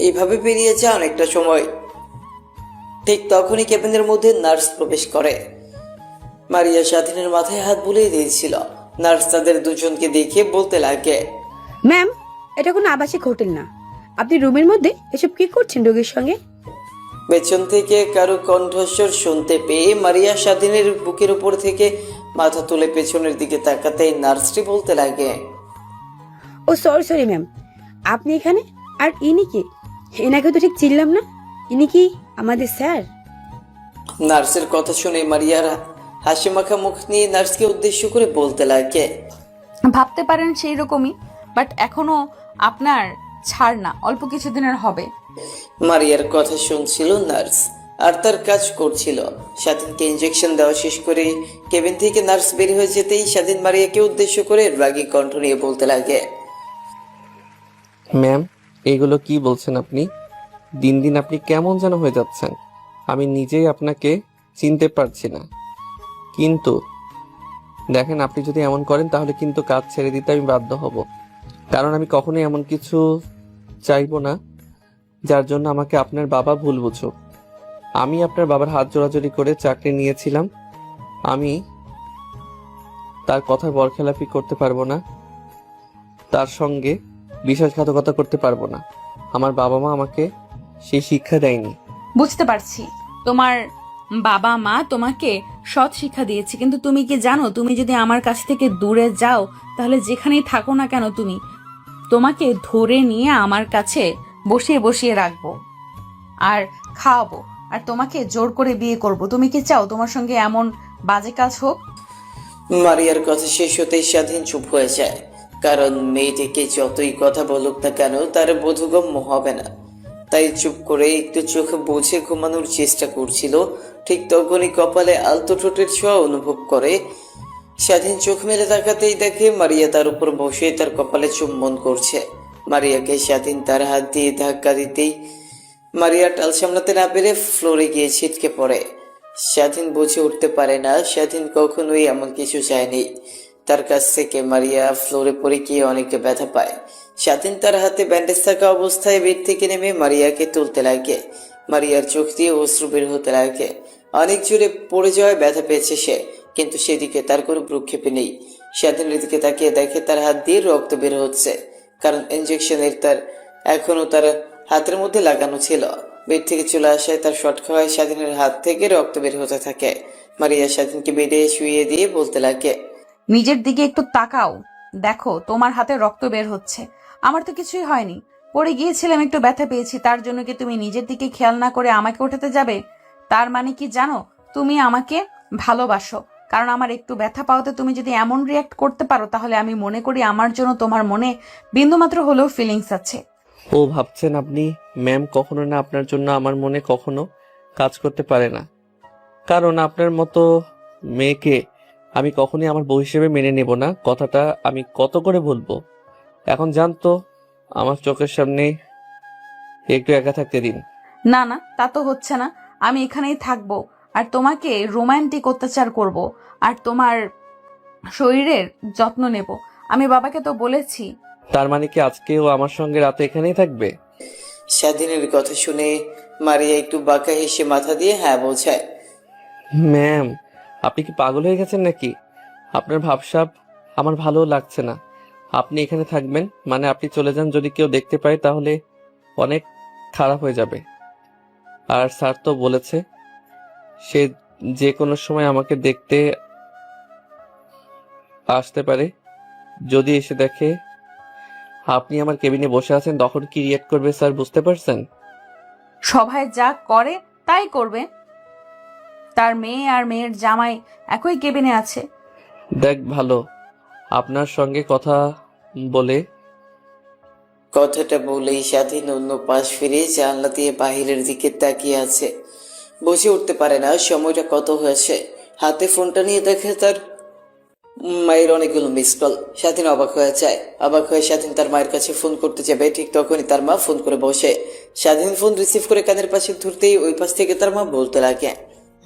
[SPEAKER 3] এইভাবে পেরিয়ে যায় অনেকটা সময়। ঠিক তখনই কেবিনের মধ্যে নার্স প্রবেশ করে। মারিয়া স্বাধীনের মাথায় হাত বুলিয়ে দিয়েছিল। নার্স তাদের দুজনকে দেখে বলতে লাগে,
[SPEAKER 6] ম্যাম, এটা কোনো আবাসিক হোটেল না। আপনি রুমের মধ্যে এসব কি করছেন রোগীর সঙ্গে?
[SPEAKER 3] পেছন থেকে কারো কণ্ঠস্বর শুনতে পেয়ে মারিয়া স্বাধীনের বুকের উপর থেকে মাথা তুলে পেছনের দিকে তাকাতেই নার্সটি বলতে লাগে,
[SPEAKER 6] ও সরি সরি ম্যাম, আপনি এখানে? আর ইনি কি? এনাকে তো ঠিক চিনলাম না। ইনি কি আমাদের স্যার?
[SPEAKER 3] নার্সের কথা শুনে মারিয়ার হাসি মাখা মুখ নিয়ে নার্সকে উদ্দেশ্য করে বলতে লাগে,
[SPEAKER 2] ভাবতে পারেন সেই রকমই, বাট এখনো আপনার ছাড় না, অল্প কিছুদিনের হবে।
[SPEAKER 3] মারিয়ার কথা শুনছিল নার্স আর তার কাজ করছিল। স্বাধীনকে ইঞ্জেকশন দেওয়া শেষ করে কেবিন থেকে নার্স বের হয়ে যেতেই স্বাধীন মারিয়াকে উদ্দেশ্য করে রাগী কণ্ঠ নিয়ে বলতে লাগে,
[SPEAKER 1] ম্যাম, এগুলো কি বলছেন আপনি? দিন দিন আপনি কেমন যেন হয়ে যাচ্ছেন। আমি নিজেই আপনাকে চিনতে পারছি না। কিন্তু দেখেন, আপনি যদি এমন করেন তাহলে কিন্তু কাজ ছেড়ে দিতে আমি বাধ্য হব। কারণ আমি কখনোই এমন কিছু চাইবো না যার জন্য আমাকে আপনার বাবা ভুল বুঝুক। আমি আপনার বাবার হাত জোড়াজোড়ি করে চাকরি নিয়েছিলাম। আমি তার কথার বরখেলাপি করতে পারবো না, তার সঙ্গে বিশ্বাসঘাতকতা করতে পারবো না। আমার বাবা মা আমাকে সেই শিক্ষা দেয়নি।
[SPEAKER 2] বুঝতে পারছি, তোমার বাবা মা তোমাকে সৎ শিক্ষা দিয়েছে, কিন্তু তুমি কি জানো, তুমি যদি আমার কাছ থেকে দূরে যাও তাহলে যেখানেই থাকো না কেন তোমাকে ধরে নিয়ে আমার কাছে বসিয়ে বসিয়ে রাখবো আর খাওয়াবো, আর তোমাকে জোর করে বিয়ে করব। তুমি কি চাও তোমার সঙ্গে এমন বাজে কাজ হোক?
[SPEAKER 3] মারিয়ার কথা শেষ হতেই স্বাধীন চুপ হয়ে যায়। কারণ মেয়েটিকে যতই কথা বলুক না কেন তার বোধগম্য হবে না। তাই চুপ করে একটু চোখ বুঝে ঘুমানোর চেষ্টা করছিল। ঠিক তখনই কপালে আলতো ঠোঁটের ছোঁয়া অনুভব করে। স্বাধীন চোখ মেলে তাকাতেই দেখে মারিয়া তার উপর বসে তার কপালে চুম্বন করছে। মারিয়াকে স্বাধীন তার হাত দিয়ে ধাক্কা দিতেই মারিয়া টাল সামলাতে না পেরে ফ্লোরে গিয়ে ছিটকে পড়ে। স্বাধীন বুঝে উঠতে পারে না স্বাধীন কখনোই এমন কিছু চায়নি। তার কাছ থেকে মারিয়া ফ্লোরে পড়ে গিয়ে অনেকে ব্যথা পায়। স্বাধীন তার হাতে ব্যান্ডেজ থাকা অবস্থায় বেড থেকে নেমে মারিয়াকে তুলতে লাগে। মারিয়ার চোখ দিয়ে অশ্রু বের হতে লাগে। অনেক জোরে পড়ে যাওয়ায় ব্যথা পেয়েছে সে, কিন্তু সেদিকে তার কোনো ভ্রুক্ষেপে নেই। স্বাধীনের দিকে তাকিয়ে দেখে তার হাত দিয়ে রক্ত বের হচ্ছে, কারণ ইঞ্জেকশনের তার এখনো তার হাতের মধ্যে লাগানো ছিল। বেড থেকে চলে আসায় তার শট খাওয়ায় স্বাধীনের হাত থেকে রক্ত বের হতে থাকে। মারিয়া স্বাধীনকে বেডে শুইয়ে দিয়ে বলতে লাগে,
[SPEAKER 2] নিজের দিকে একটু তাকাও, দেখো তোমার হাতে রক্ত বের হচ্ছে। আমার তো কিছুই হয়নি, পড়ে গিয়েছিলাম, একটু ব্যথা পেয়েছি, তার জন্য কি তুমি নিজের দিকে খেয়াল না করে আমাকে ওঠাতে যাবে? তার মানে কি জানো, তুমি আমাকে ভালোবাসো। কারণ আমার একটু ব্যথা পাওয়াতে তুমি যদি এমন রিয়াক্ট করতে পারো, তাহলে আমি মনে করি আমার জন্য তোমার মনে বিন্দুমাত্র হলেও ফিলিংস আছে।
[SPEAKER 1] ও ভাবছেন আপনি? ম্যাম, কখনো না, আপনার জন্য আমার মনে কখনো কাজ করতে পারে না। কারণ আপনার মতো মেয়েকে আমি কখনোই আমার বউ হিসেবে মেনে নেব না। কথাটা আমি কত করে বলবো? এখন জানতো আমার চোখের সামনে একটু একা থাকতে দিন।
[SPEAKER 2] না না, তা তো হচ্ছে না। আমি এখানেই থাকবো আর তোমাকে রোমান্টিক অত্যাচার করব আর তোমার শরীরের যত্ন নেব। আমি বাবাকে তো বলেছি।
[SPEAKER 1] তার মানে কি আজকেও আমার সঙ্গে রাতে এখানেই থাকবে?
[SPEAKER 3] স্বাধীনের কথা শুনে মারিয়া একটু বাঁকা হেসে মাথা দিয়ে হ্যাঁ বোঝায়।
[SPEAKER 1] ম্যাম, আপনি কি পাগল হয়ে গেছেন নাকি? আপনার ভাবসাব আমার ভালো লাগছে না। আপনি এখানে থাকবেন মানে আপনি চলে যান, যদি কেউ দেখতে পায় তাহলে অনেক খারাপ হয়ে যাবে। আর স্যার তো বলেছে সে যে কোনো সময় আমাকে দেখতে আসতে পারে। যদি এসে দেখে আপনি আমার কেবিনে বসে আছেন তখন কি রিয়েক্ট করবে স্যার, বুঝতে পারছেন?
[SPEAKER 2] সবাই যা করে তাই করবে। তার মেয়ে আর মেয়ের জামাই একই কেবিনে আছে।
[SPEAKER 1] দেখ ভালো, আপনার সঙ্গে কথা বলে।
[SPEAKER 3] কথাটা বলেই স্বাধীন অন্য পাশ ফিরে জানলা দিয়ে বাহিরের দিকে তাকিয়ে আছে। বসে উঠতে পারে না। সময়টা কত হয়েছে, হাতে ফোনটা নিয়ে দেখে তার মায়ের অনেকগুলো মিস কল। স্বাধীন অবাক হয়ে যায়। অবাক হয়ে স্বাধীন তার মায়ের কাছে ফোন করতে যাবে, ঠিক তখনই তার মা ফোন করে বসে। স্বাধীন ফোন রিসিভ করে কানের পাশে ধরতেই ওই পাশ থেকে তার মা বলতে লাগে,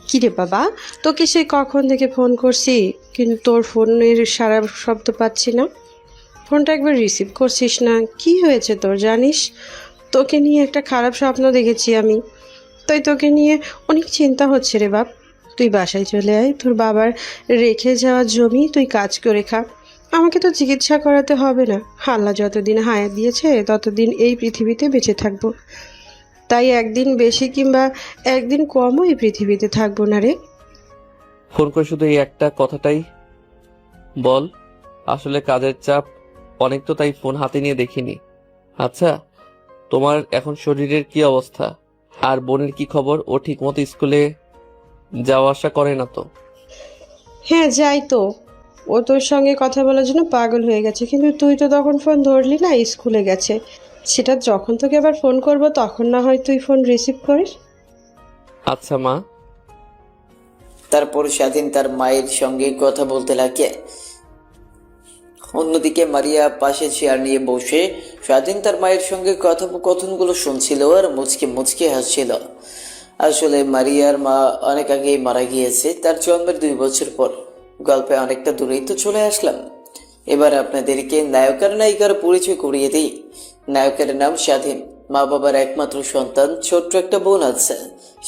[SPEAKER 7] কিরে বাবা, তোকে সে কখন থেকে ফোন করছি কিন্তু তোর ফোনের সারা শব্দ পাচ্ছি না। ফোনটা একবার রিসিভ করছিস না, কি হয়েছে তোর জানিস? তোকে নিয়ে একটা খারাপ স্বপ্ন দেখেছি আমি, তাই তোকে নিয়ে অনেক চিন্তা হচ্ছে রে বাপ। তুই বাসায় চলে আয়, তোর বাবার রেখে যাওয়া জমি তুই কাজ করে খা। আমাকে তো চিকিৎসা করাতে হবে না। আল্লাহ যতদিন হায়াত দিয়েছে ততদিন এই পৃথিবীতে বেঁচে থাকবো, তাই একদিন বেশি কিংবা একদিন কমও এই পৃথিবীতে থাকবো না রে।
[SPEAKER 1] ফোন করে শুধু এই একটা কথাটাই বল। আসলে কাজের চাপ অনেক তো, তাই ফোন হাতে নিয়ে দেখিনি। আচ্ছা, তোমার এখন শরীরের কি অবস্থা? আর বোনের কি খবর? ও ঠিক মতো স্কুলে যাওয়া আসা করে না তো?
[SPEAKER 7] হ্যাঁ যাই তো, ও তোর সঙ্গে কথা বলার জন্য পাগল হয়ে গেছে, কিন্তু তুই তো তখন ফোন ধরলি না, স্কুলে গেছে। সেটা যখন তোকে আবার ফোন করব তখন না হয় তুই ফোন রিসিভ করিস।
[SPEAKER 1] আচ্ছা মা।
[SPEAKER 3] তারপর স্বাধীন তার মায়ের সঙ্গে কথা বলতে লাগে। অন্যদিকে মারিয়া পাশে চেয়ার নিয়ে বসে স্বাধীন তার মায়ের সঙ্গে কথোপকথনগুলো শুনছিল আর মুচকে মুচকে হাসছিল। আসলে মারিয়ার মা অনেক আগেই মারা গিয়েছে, তার জন্মের 2 বছর পর। গল্পে অনেকটা দূরেই তো চলে আসলাম। এবার আপনাদেরকে নায়ক আর নায়িকার পরিচয় করিয়ে দিই। নায়কের নাম স্বাধীন, মা বাবার একমাত্র সন্তান, ছোট্ট একটা বোন আছে।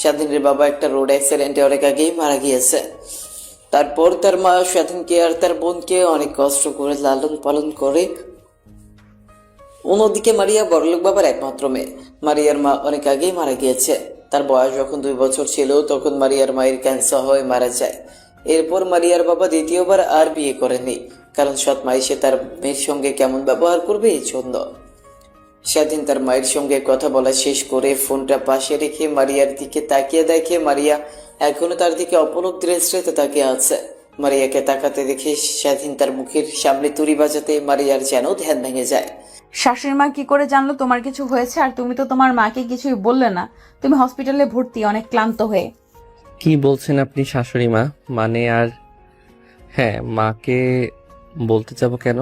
[SPEAKER 3] স্বাধীনের বাবা একটা রোড অ্যাক্সিডেন্টে অনেক আগেই মারা গিয়েছে। তারপর তার মা স্বাধীনকে আর তার বোনকে অনেক কষ্ট করে লালন পালন করে। অন্যদিকে মারিয়া বড়লোক বাবার একমাত্র মেয়ে। মারিয়ার মা অনেক আগেই মারা গিয়েছে। তার বয়স যখন 2 বছর ছিল তখন মারিয়ার মায়ের ক্যান্সার হয়ে মারা যায়। এরপর মারিয়ার বাবা দ্বিতীয়বার আর বিয়ে করেনি, কারণ সৎ মা এসে তার মেয়ের সঙ্গে কেমন ব্যবহার করবে এই জন্য। স্বাধীন তার মায়ের সঙ্গে কথা বলা শেষ করে ফোনটা পাশে রেখে মারিয়ার দিকে তাকিয়ে দেখে মারিয়া এখনো তার দিকে অপলক দৃষ্টিতে তাকিয়ে আছে। মারিয়াকে তাকাতে দেখে স্বাধীন তার মুখের সামনে তুড়ি বাজাতে মারিয়ার যেন ধ্যান ভেঙে যায়।
[SPEAKER 2] শাশুড়ি মা কি করে জানলো তোমার কিছু হয়েছে? আর তুমি তো তোমার মাকে কিছুই বললে না। তুমি হসপিটালে ভর্তি, অনেক ক্লান্ত হয়ে।
[SPEAKER 1] কি বলছেন আপনি শাশুড়ি মা? মানে আর হ্যাঁ, মাকে বলতে যাব কেন?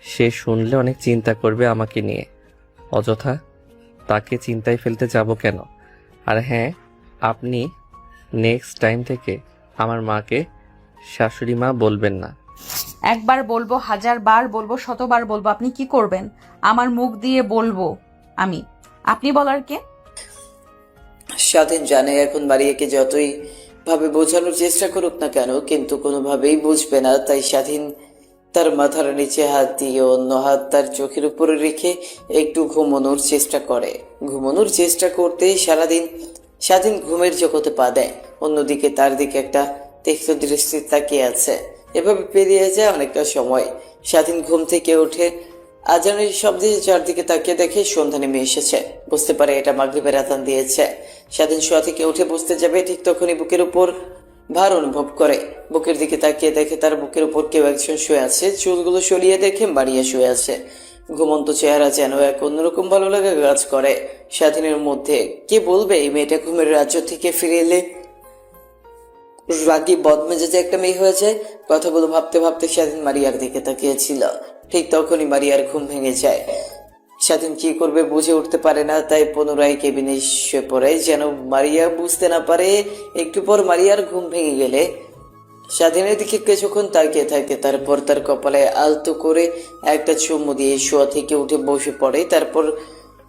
[SPEAKER 1] সে শুনলে অনেক চিন্তা করবে আমাকে নিয়ে। অযথা তাকে চিন্তায় ফেলতে যাব কেন? আর হ্যাঁ, আপনি নেক্সট টাইম থেকে আমার মাকে শাশুড়ি মা বলবেন না।
[SPEAKER 2] একবার বলবো, 1000 বার বলবো, 100 বার বলবো। আপনি কি করবেন? আমার মুখ দিয়ে বলবো আমি। আপনি বলার কে?
[SPEAKER 3] স্বাধীন জানে এখন মারিয়াকে যতই ভাবে বোঝানোর চেষ্টা করুক না কেন কিন্তু কোনোভাবেই বুঝবে না। তাই স্বাধীন তার মাথার নিচে হাত দিয়ে অন্য হাত তার চোখের উপরে রেখে একটু ঘুমানোর চেষ্টা করে। ঘুমানোর চেষ্টা করতে সারাদিন স্বাধীন ঘুমের জগতে পা দেয়। অন্যদিকে তার দিকে একটা তীক্ষ্ণ দৃষ্টি তাকিয়ে আছে। এভাবে পেরিয়ে যায় অনেকটা সময়। স্বাধীন ঘুম থেকে উঠে আজানের শব্দে চারদিকে তাকিয়ে দেখে সন্ধ্যা নেমে এসেছে। বুঝতে পারে এটা মাগরিবের আযান দিয়েছে। স্বাধীন শোয়া থেকে উঠে বসতে যাবে, ঠিক তখনই বুকের উপর ভার অনুভব করে। বুকের দিকে তাকিয়ে দেখে তার বুকের উপর কেউ একজন শুয়ে আছে। চুলগুলো সরিয়ে দেখে মারিয়া শুয়ে আছে। ঘুমন্ত চেহারা যেন এক অন্যরকম ভালো লাগা কাজ করে স্বাধীনের মধ্যে। কে বলবে এই মেয়েটা ঘুমের রাজ্য থেকে ফিরে এলে রাগী বদমেজাজে একটা মেয়ে হয়ে যায়। কথাগুলো ভাবতে ভাবতে স্বাধীন মারিয়ার দিকে তাকিয়েছিল। ঠিক তখনই মারিয়ার ঘুম ভেঙে যায়। স্বাধীন কি করবে বুঝে উঠতে পারে না, তাই পুনরায় কেবিনে শুয়ে পড়ে যেন মারিয়া বুঝতে না পারে। একটু পর মারিয়ার ঘুম ভেঙে গেলে স্বাধীনের দিকে কিছুক্ষণ তাকিয়ে থাকে, তারপর তার কপালে আলতো করে একটা চুমু দিয়ে শোয়া থেকে উঠে বসে পড়ে। তারপর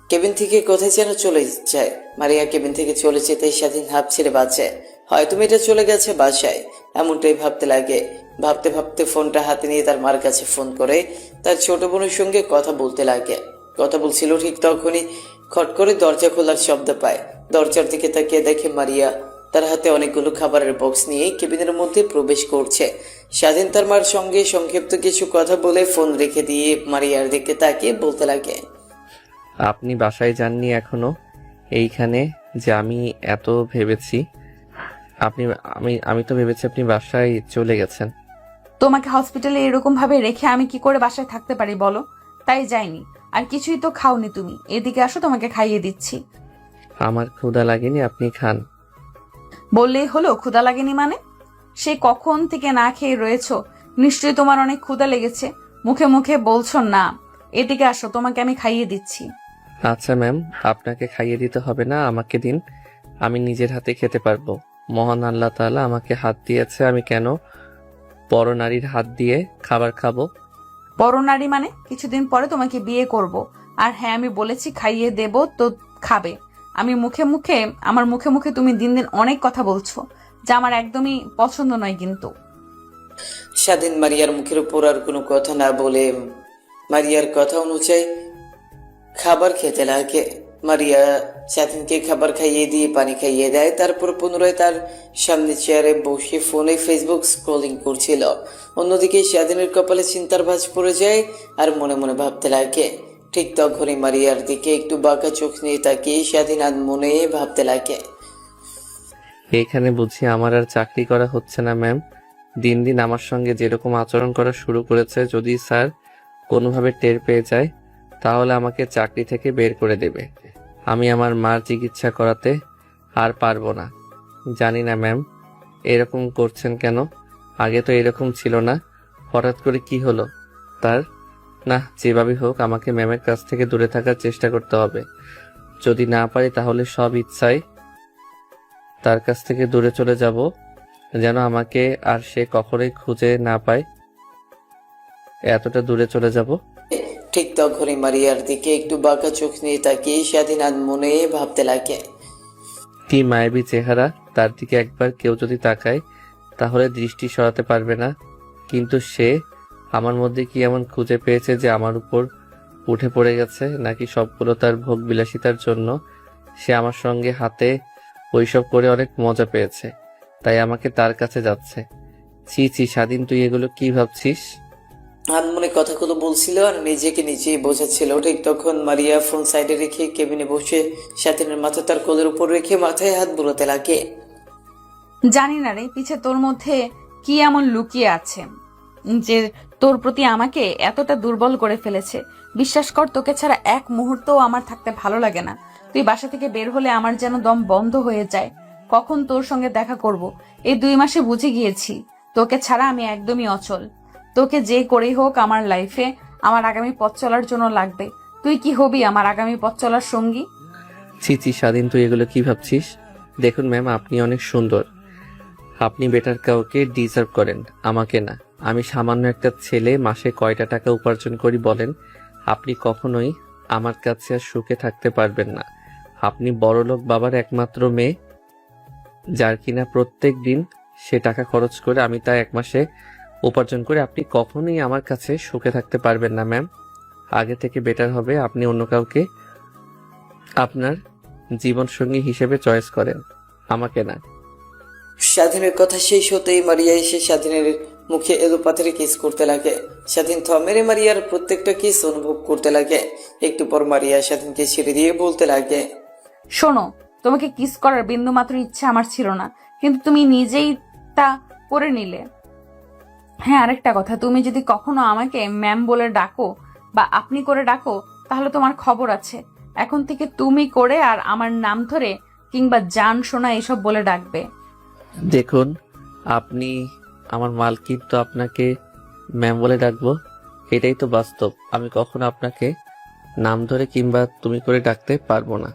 [SPEAKER 3] কেবিন থেকে কোথায় যেন চলে যায়। মারিয়া কেবিন থেকে চলে যেতে স্বাধীন হাঁপ ছেড়ে বাঁচে। হয়তো মেয়েটা চলে গেছে বাসায়, এমনটাই ভাবতে লাগে। ভাবতে ভাবতে ফোনটা হাতে নিয়ে তার মার কাছে ফোন করে তার ছোট বোনের সঙ্গে কথা বলতে লাগে। কথা বলছিল, ঠিক তখনই খট করে দরজা খোলার শব্দ পায়। দরজার দিকে তাকিয়ে দেখে মারিয়া তার হাতে অনেকগুলো খাবারের বক্স নিয়ে কেবিনের মধ্যে প্রবেশ করছে। স্বাধীন তার মার সঙ্গে সংক্ষিপ্ত কিছু কথা বলে ফোন রেখে দিয়ে মারিয়ার দিকে তাকিয়ে বলতে লাগে,
[SPEAKER 1] আপনি বাসায় যাননি এখনো? এইখানে যে আমি এত ভেবেছি, আপনি আমি আমি তো ভেবেছি আপনি বাসায় চলে গেছেন।
[SPEAKER 2] তোমাকে হসপিটালে এরকম ভাবে রেখে আমি কি করে বাসায় থাকতে পারি বলো? তাই যাইনি। আর কিছুই তো খাওনি তুমি, এদিকে আসো, তোমাকে খাইয়ে দিচ্ছি।
[SPEAKER 1] আমার ক্ষুধা লাগেনি, আপনি খান।
[SPEAKER 2] বললেই হলো ক্ষুধা লাগেনি মানে? সে কখন থেকে না খেয়ে রয়েছো, নিশ্চয়ই তোমার অনেক ক্ষুধা লেগেছে। মুখে মুখে বলছো না। এদিকে আসো, তোমাকে আমি খাইয়ে দিচ্ছি।
[SPEAKER 1] আচ্ছা ম্যাম, আপনাকে খাইয়ে দিতে হবে না, আমাকে দিন, আমি নিজের হাতে খেতে পারবো। মহান আল্লাহ তাআলা আমাকে হাত দিয়েছে, আমি কেন পরনারীর হাত দিয়ে খাবার খাবো?
[SPEAKER 2] বড় নারী মানে? কিছুদিন পরে তোমাকে বিয়ে করব। আর হ্যাঁ, আমি বলেছি খাইয়ে দেব তো খাবে। আমার মুখে মুখে তুমি দিন দিন অনেক কথা বলছো, যা আমার একদমই পছন্দ নয় কিন্তু।
[SPEAKER 3] স্বাধীন মারিয়ার মুখের উপর আর কোনো কথা না বলে মারিয়ার কথা অনুযায়ী খাবার খেতে লাগে। মারিয়া স্বাধীনকে খাবার খাইয়ে দিয়ে পানি খাইয়ে দেয়, তারপর পুনরায় তার সামনে চেয়ারে বসে ফোনে ফেসবুক স্ক্রলিং করছিল। অন্যদিকে স্বাধীনের কপালে চিন্তার ভাঁজ পড়ে যায় আর মনে মনে ভাবতে লাগে। ঠিক তখনই মারিয়ার দিকে একটু বাঁকা চোখ নিয়ে তাকিয়ে স্বাধীন আর মনে ভাবতে লাগে,
[SPEAKER 1] এখানে বুঝি আমার আর চাকরি করা হচ্ছে না ম্যাম? দিন দিন আমার সঙ্গে যেরকম আচরণ করা শুরু করেছে, যদি স্যার কোনোভাবে টের পেয়ে যায় তাহলে আমাকে চাকরি থেকে বের করে দেবে। আমি আমার মার চিকিৎসা করাতে আর পারবো না। জানি না ম্যাম এরকম করছেন কেন, আগে তো এরকম ছিল না, হঠাৎ করে কি হলো তার? না, যেভাবে হোক আমাকে ম্যামের কাছ থেকে দূরে থাকার চেষ্টা করতে হবে। যদি না পারি তাহলে সব ইচ্ছায় তার কাছ থেকে দূরে চলে যাব, যেন আমাকে আর সে কখনোই খুঁজে না পায়। এতটা দূরে চলে যাব।
[SPEAKER 3] ঠিক তখনই মারিয়ার দিকে একটু বাঁকা চোখ নিয়ে তাকিয়ে স্বাধীন আর মনে ভাবতে লাগে,
[SPEAKER 1] কি মায়াবী চেহারা, তার দিকে একবার কেউ যদি তাকায় তাহলে দৃষ্টি সরাতে পারবে না। কিন্তু সে আমার মধ্যে কি এমন খুঁজে পেয়েছে যে আমার উপর উঠে পড়ে গেছে? নাকি সবগুলো তার ভোগ বিলাসিতার জন্য সে আমার সঙ্গে হাতে ওইসব করে অনেক মজা পেয়েছে, তাই আমাকে তার কাছে যাচ্ছে? ছি ছি স্বাধীন, তুই এগুলো কি ভাবছিস?
[SPEAKER 3] আনমনে কথাগুলো বলছিল আর নিজেকে নিজেই বোঝাচ্ছিল। ঠিক তখন মারিয়া ফোন সাইডে রেখে কেবিনে বসে স্বাধীনের মাথা তার কোলের উপর রেখে মাথায় হাত বুলাতে লাগে।
[SPEAKER 2] জানি না রে, পিছে তোর মধ্যে কি এমন লুকিয়ে আছে যে তোর প্রতি আমাকে এতটা দুর্বল করে ফেলেছে। বিশ্বাস কর, তোকে ছাড়া এক মুহূর্তও আমার থাকতে ভালো লাগে না। তুই বাসা থেকে বের হলে আমার যেন দম বন্ধ হয়ে যায়। কখন তোর সঙ্গে দেখা করব, এই 2 মাসে বুঝে গিয়েছি তোকে ছাড়া আমি একদমই অচল। তোকে যে করেই হোক আমার লাইফে আমার আগামী পথ চলার জন্য লাগবে। তুই কি হবি আমার আগামী পথ চলার সঙ্গী?
[SPEAKER 1] ছি ছি স্বাধীন, তুই এগুলো কি ভাবছিস? দেখুন ম্যাম, আপনি অনেক সুন্দর, আপনি বেটার কাউকে ডিজার্ভ করেন, আমাকে না। আমি সামান্য একটা ছেলে, মাসে কয়টা টাকা উপার্জন করি বলেন? আপনি কখনোই আমার কাছে আর সুখে থাকতে পারবেন না। আপনি বড়লোক বাবার একমাত্র মেয়ে, যার কিনা প্রত্যেক দিন সে টাকা খরচ করে আমি তা 1 মাসে উপার্জন করে। আপনি কখনোই আমার কাছে সুখে থাকতে পারবেন না ম্যাম। আগে থেকে বেটার হবে আপনি অন্য কাউকে আপনার জীবন সঙ্গী হিসেবে চয়েস করেন, আমাকে না।
[SPEAKER 3] স্বাধীনের কথা শেষ হতেই মারিয়া এসে স্বাধীনের মুখে এলো পাথরে কিস করতে লাগে। স্বাধীন থমেরে মারিয়ার প্রত্যেকটা কিস অনুভব করতে লাগে। একটু পর মারিয়া স্বাধীনকে ছেড়ে দিয়ে বলতে লাগে,
[SPEAKER 2] শোনো, তোমাকে কিস করার বিন্দু মাত্র ইচ্ছা আমার ছিল না, কিন্তু তুমি নিজেই তা করে নিলে। হ্যাঁ, আরেকটা কথা, তুমি যদি কখনো আমাকে ম্যাম বলে ডাকো বা আপনি করে ডাকো তাহলে তোমার খবর আছে। এখন থেকে তুমি করে আর আমার নাম ধরে কিংবা জান সোনা এসব বলে ডাকবে।
[SPEAKER 1] দেখুন, আপনি আমার মালকিন, তো আপনাকে ম্যাম বলে ডাকবো, এটাই তো বাস্তব। আমি কখনো আপনাকে নাম ধরে কিংবা তুমি করে ডাকতে পারবো না।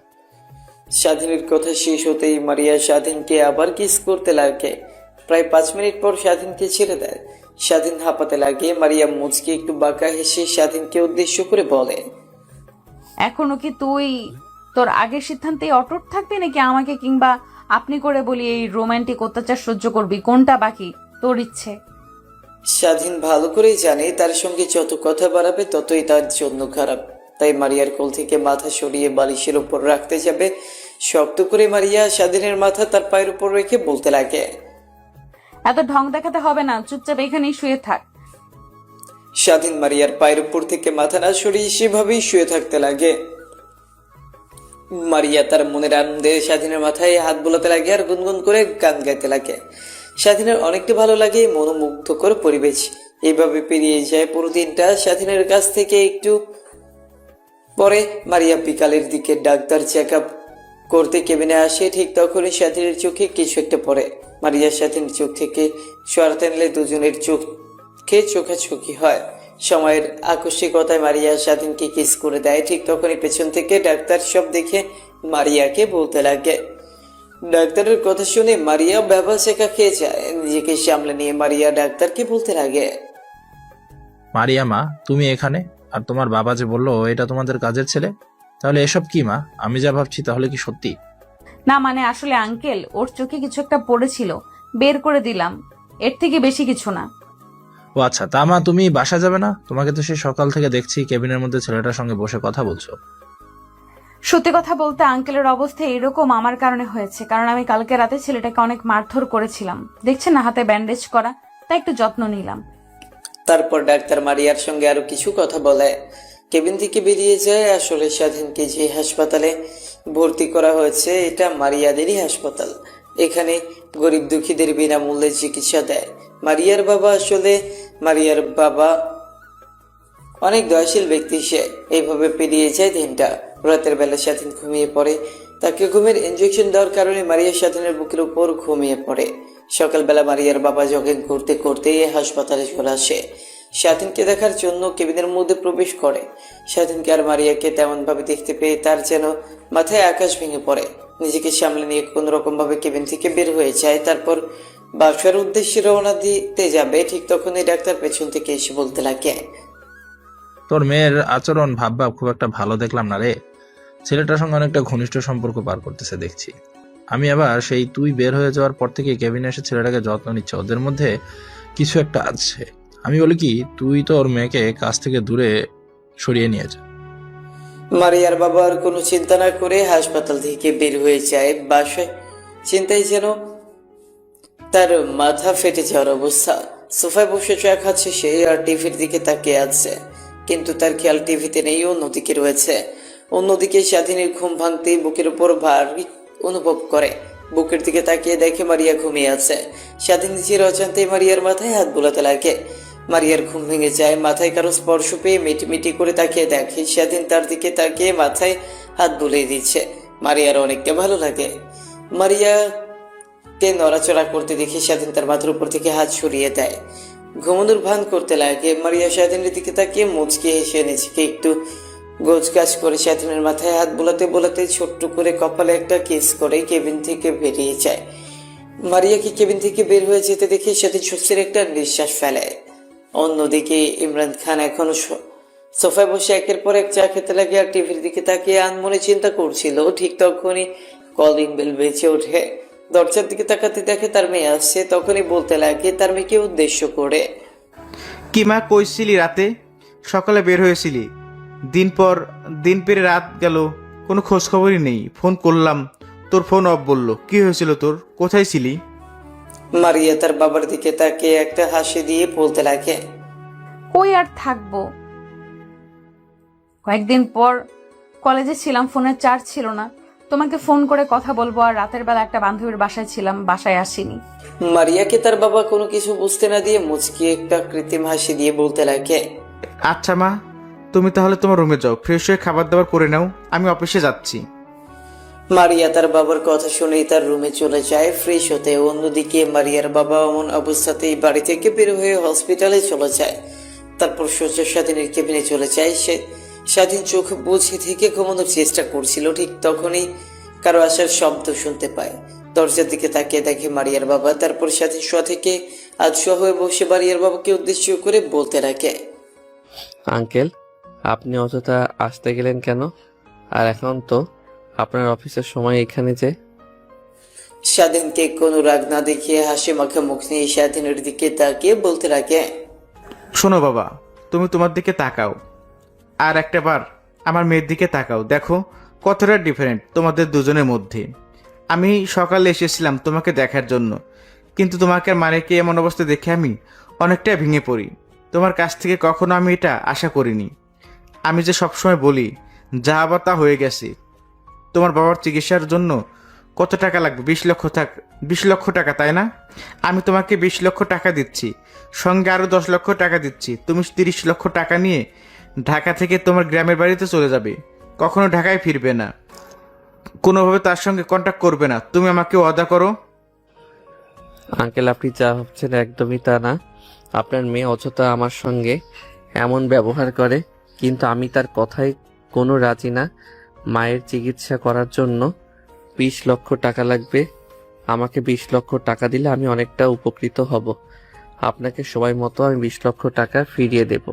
[SPEAKER 3] স্বাধীনের কথা শেষ হতেই মারিয়া স্বাধীনকে আবার কিস করতে লাগে। প্রায় 5 মিনিট পর স্বাধীনকে ছেড়ে দেয়। স্বাধীন হাঁপাতে লাগে। মারিয়া মুচকি একটু বাঁকা হেসে স্বাধীনকে উদ্দেশ্য করে বলে,
[SPEAKER 2] এখনো কি তুই তোর আগের সিদ্ধান্তে অটুট থাকবি নাকি আমাকে কিংবা আপনি করে বলি এই রোমান্টিক অত্যাচার সহ্য করবি? কোনটা বাকি তোর ইচ্ছে?
[SPEAKER 3] স্বাধীন ভালো করেই জানে তার সঙ্গে যত কথা বাড়াবে ততই তার জন্য খারাপ। তাই মারিয়ার কোল থেকে মাথা সরিয়ে বালিশের উপর রাখতে যাবে। শক্ত করে মারিয়া স্বাধীনের মাথা তার পায়ের উপর রেখে বলতে লাগে,
[SPEAKER 2] এত ঢং দেখাতে হবে না, চুপচাপ এখানেই শুয়ে থাক।
[SPEAKER 3] স্বাধীন মারিয়ার পায়ের উপর থেকে মাথা না সরিয়ে সেভাবেই শুয়ে থাকতে লাগে। মারিয়া তার মনের আনন্দে স্বাধীনের মাথায় হাত বোলাতে লাগে আর গুনগুন করে গান গাইতে লাগে। স্বাধীনের অনেকটা ভালো লাগে মনোমুগ্ধকর পরিবেশ। এইভাবে পেরিয়ে যায় পুরো দিনটা। স্বাধীনের কাছ থেকে একটু পরে মারিয়া বিকালের দিকে ডাক্তার চেক আপ করতে কেবিনে আসে। ঠিক তখনই স্বাধীনের চোখে কিছু একটা পড়ে। মারিয়ার স্বাধীনের চোখ থেকে সরাতে নিলে দুজনের চোখে চোখাচোখি হয়। সময়ের আকস্মিকতায় মারিয়া স্বাধীনকে কিস করে দেয়। ঠিক তখনই পেছন থেকে ডাক্তার সব দেখে মারিয়াকে বলতে লাগে। ডাক্তারের কথা শুনে মারিয়া ব্যবহার শেখা খেয়ে যায়। নিজেকে সামলে নিয়ে মারিয়া ডাক্তারকে বলতে লাগে,
[SPEAKER 5] মারিয়া মা, তুমি এখানে? আর তোমার বাবা যে বললো এটা তোমাদের কাজের ছেলে, তাহলে এসব কি মা? আমি যা ভাবছি তাহলে কি সত্যি?
[SPEAKER 2] না মানে আসলে আঙ্কেল, ওর চোখে কিছু একটা পড়েছিল, বের করে দিলাম, এর থেকে বেশি কিছু না।
[SPEAKER 5] ও আচ্ছা, তা মা তুমি বাসা যাবে না? তোমাকে তো সেই সকাল থেকে দেখছি কেবিনের মধ্যে ছেলেটার সঙ্গে বসে কথা বলছো।
[SPEAKER 2] সত্যি কথা বলতে আঙ্কেলের অবস্থা এরকম আমার কারণে হয়েছে, কারণ আমি কালকে রাতে ছেলেটাকে অনেক মারধর করেছিলাম। দেখছেন না হাতে ব্যান্ডেজ করা, তাই একটু যত্ন নিলাম।
[SPEAKER 3] তারপর ডাক্তার মারিয়ার সঙ্গে আরো কিছু কথা বলে কেবিন থেকে বেরিয়ে যায়। আসলে স্বাধীনকে যে হাসপাতালে ভর্তি করা হয়েছে এটা মারিয়াদেরই হাসপাতাল। এখানে গরিব দুঃখীদের বিনামূল্যে চিকিৎসা দেয়। মারিয়ার বাবা অনেক দয়াশীল ব্যক্তি। সে এইভাবে পেরিয়ে যায় দিনটা। রাতের বেলা স্বাধীন ঘুমিয়ে পড়ে। তাকে ঘুমের ইনজেকশন দেওয়ার কারণে মারিয়া স্বাধীনের বুকের উপর ঘুমিয়ে পড়ে। সকালবেলা মারিয়ার বাবা জগিং করতে করতে হাসপাতালে চলে আসে। স্বাধীনকে দেখার জন্য কেবিনের মধ্যে প্রবেশ করে। স্বাধীনকে আর মারিয়াকে তেমন ভাবে দেখতে পেয়ে তার যেন মাথায় আকাশ ভেঙে পড়ে। নিজেকে সামলে নিয়ে কোন রকম ভাবে কেবিন থেকে বের হয়ে যায়। তারপর বাসার উদ্দেশ্যে রওনা দিতে যাবে। ঠিক তখনই ডাক্তার পেছন থেকে এসে বলতে লাগে,
[SPEAKER 5] তোর মেয়ের আচরণ ভাবভাব খুব একটা ভালো দেখলাম না রে। ছেলেটার সঙ্গে অনেকটা ঘনিষ্ঠ সম্পর্ক পার করতেছে দেখছি। আমি আবার সেই তুই বের হয়ে যাওয়ার পর থেকে কেবিনে এসে ছেলেটাকে যত্ন নিচ্ছে। ওদের মধ্যে কিছু একটা আছে। আমি বলি কি, তুই তো ওর মেয়েকে কাছ থেকে দূরে সরিয়ে নিয়ে যা।
[SPEAKER 3] মারিয়ার বাবা আর কোনো চিন্তা না করে হাসপাতাল থেকে বের হয়ে যায় বাসায়। চিন্তায় যেন তার মাথা ফেটে যাওয়ার অবস্থা। সোফায় বসে চা খাচ্ছে সে আর টিভির দিকে তাকিয়ে আছে, কিন্তু তার খেয়াল টিভিতে নেই, অন্যদিকে রয়েছে। অন্যদিকে স্বাধীনের ঘুম ভাঙতেই বুকের উপর ভারী অনুভব করে। বুকের দিকে তাকিয়ে দেখে মারিয়া ঘুমিয়ে আছে। স্বাধীন নিজের অজান্তেই মারিয়ার মাথায় হাত বোলাতে লাগে। মারিয়ার ঘুম ভেঙে যায়। মাথায় কারো স্পর্শ পেয়ে মিটিমিটি করে তাকিয়ে দেখে স্বাধীন তার দিকে তাকিয়ে মাথায় হাত বুলিয়ে দিচ্ছে। মারিয়ার অনেকটা ভালো লাগে। মারিয়াকে নড়াচড়া করতে দেখে স্বাধীন তার মাথার উপর থেকে হাত সরিয়ে দেয়। ঘুমানোর ভান করতে লাগে। মারিয়া স্বাধীনের দিকে তাকিয়ে মুচকি হেসে নিজেকে একটু গোছগাছ করে স্বাধীনের মাথায় হাত বোলাতে বোলাতে ছোট্ট করে কপালে একটা কিস করে কেবিন থেকে বেরিয়ে যায়। মারিয়াকে কেবিন থেকে বের হয়ে যেতে দেখে স্বাধীন স্বস্তির একটা নিঃশ্বাস ফেলে। অন্যদিকে ইমরান খান এখনো সোফায় বসে একের পর এক চা খেতে লাগে আর টিভির দিকে তাকিয়ে আনমনে চিন্তা করছিল। ঠিক তখনই কলিং বেল বেজে ওঠে। দরজার দিকে তাকাতে দেখে তার মেয়ে আসছে। তখনই বলতে লাগে তার মেয়েকে উদ্দেশ্য করে,
[SPEAKER 4] কি মা, কইছিলি রাতে সকালে বের হয়েছিলি, দিন পেরে রাত গেল, কোনো খোঁজ খবরই নেই। ফোন করলাম, তোর ফোন অফ বললো। কি হয়েছিল তোর? কোথায় ছিলি?
[SPEAKER 3] মারিয়া তার বাবার দিকে তাকিয়ে একটা হাসি দিয়ে বলতে লাগে,
[SPEAKER 2] কই আর থাকবো, কয়েকদিন পর কলেজে ছিলাম, ফোনের চার্জ ছিল না, তোমাকে ফোন করে কথা বলবো, আর রাতের বেলা একটা বান্ধবীর বাসায় ছিলাম, বাসায় আসিনি।
[SPEAKER 3] মারিয়াকে তার বাবা কোনো কিছু বুঝতে না দিয়ে মুচকি একটা কৃত্রিম হাসি দিয়ে বলতে লাগে,
[SPEAKER 4] আচ্ছা মা, তুমি তাহলে তোমার রুমে যাও, ফ্রেশ হয়ে খাবার দাবার করে নাও, আমি অফিসে যাচ্ছি।
[SPEAKER 3] মারিয়া তার বাবার কথা শুনেই তার রুমে চলে যায় ফ্রেশ হতে। অন্যদিকে মারিয়ার বাবা এমন অবস্থাতেই বাড়ি থেকে বের হয়ে হসপিটালে চলে যায়। তারপর সোজা স্বাধীনের কেবিনে চলে যায়। স্বাধীন চোখ বুঝে থেকে ঘুমানোর চেষ্টা করছিল, ঠিক তখনই কারো আসার শব্দ শুনতে পায়। দরজার দিকে তাকিয়ে দেখে মারিয়ার বাবা। তারপর স্বাধীন শোয়া থেকে শোয়া হয়ে বসে মারিয়ার বাবাকে উদ্দেশ্য করে বলতে লাগে,
[SPEAKER 1] আঙ্কেল, আপনি অযথা আসতে গেলেন কেন? আর এখন তো আপনার অফিসের সময় এখানে যে।
[SPEAKER 3] স্বাধীনকে কোনো রাগ না দেখিয়ে হাসি মাখা মুখ নিয়ে স্বাধীনের দিকে তাকিয়ে বলতে লাগে,
[SPEAKER 4] শোনো বাবা, তুমি তোমার দিকে তাকাও, আর একটা বার আমার মেয়ের দিকে তাকাও। দেখো কতটা ডিফারেন্ট তোমাদের দুজনের মধ্যে। আমি সকালে এসেছিলাম তোমাকে দেখার জন্য, কিন্তু তোমাকে আর মারেকে এমন অবস্থা দেখে আমি অনেকটাই ভেঙে পড়ি। তোমার কাছ থেকে কখনো আমি এটা আশা করিনি। আমি যে সবসময় বলি যা আবার তা হয়ে গেছে। তোমার বাবার চিকিৎসার জন্য কত টাকা লাগবে? 20 লক্ষ টাকা, তাই না? আমি তোমাকে 20 লক্ষ টাকা দিচ্ছি, সঙ্গে আরো 10 লক্ষ টাকা দিচ্ছি। তুমি 30 লক্ষ টাকা নিয়ে ঢাকা থেকে তোমার গ্রামের বাড়িতে চলে যাবে, কখনো ঢাকায় ফিরবে না, কোনোভাবে তার সঙ্গে কন্ট্যাক্ট করবে না। তুমি আমাকে ওয়াদা করো।
[SPEAKER 1] আঙ্কেল, আপনি যা ভাবছেন একদমই তা না। আপনার মেয়ে অযথা আমার সঙ্গে এমন ব্যবহার করে, কিন্তু আমি তার কথায় কোনো রাজি না। মায়ের চিকিৎসা করার জন্য 20 লক্ষ টাকা লাগবে। আমাকে 20 লক্ষ টাকা দিলে আমি অনেকটা উপকৃত হব। আপনাকে সময় মতো আমি 20 লক্ষ টাকা ফিরিয়ে দেব।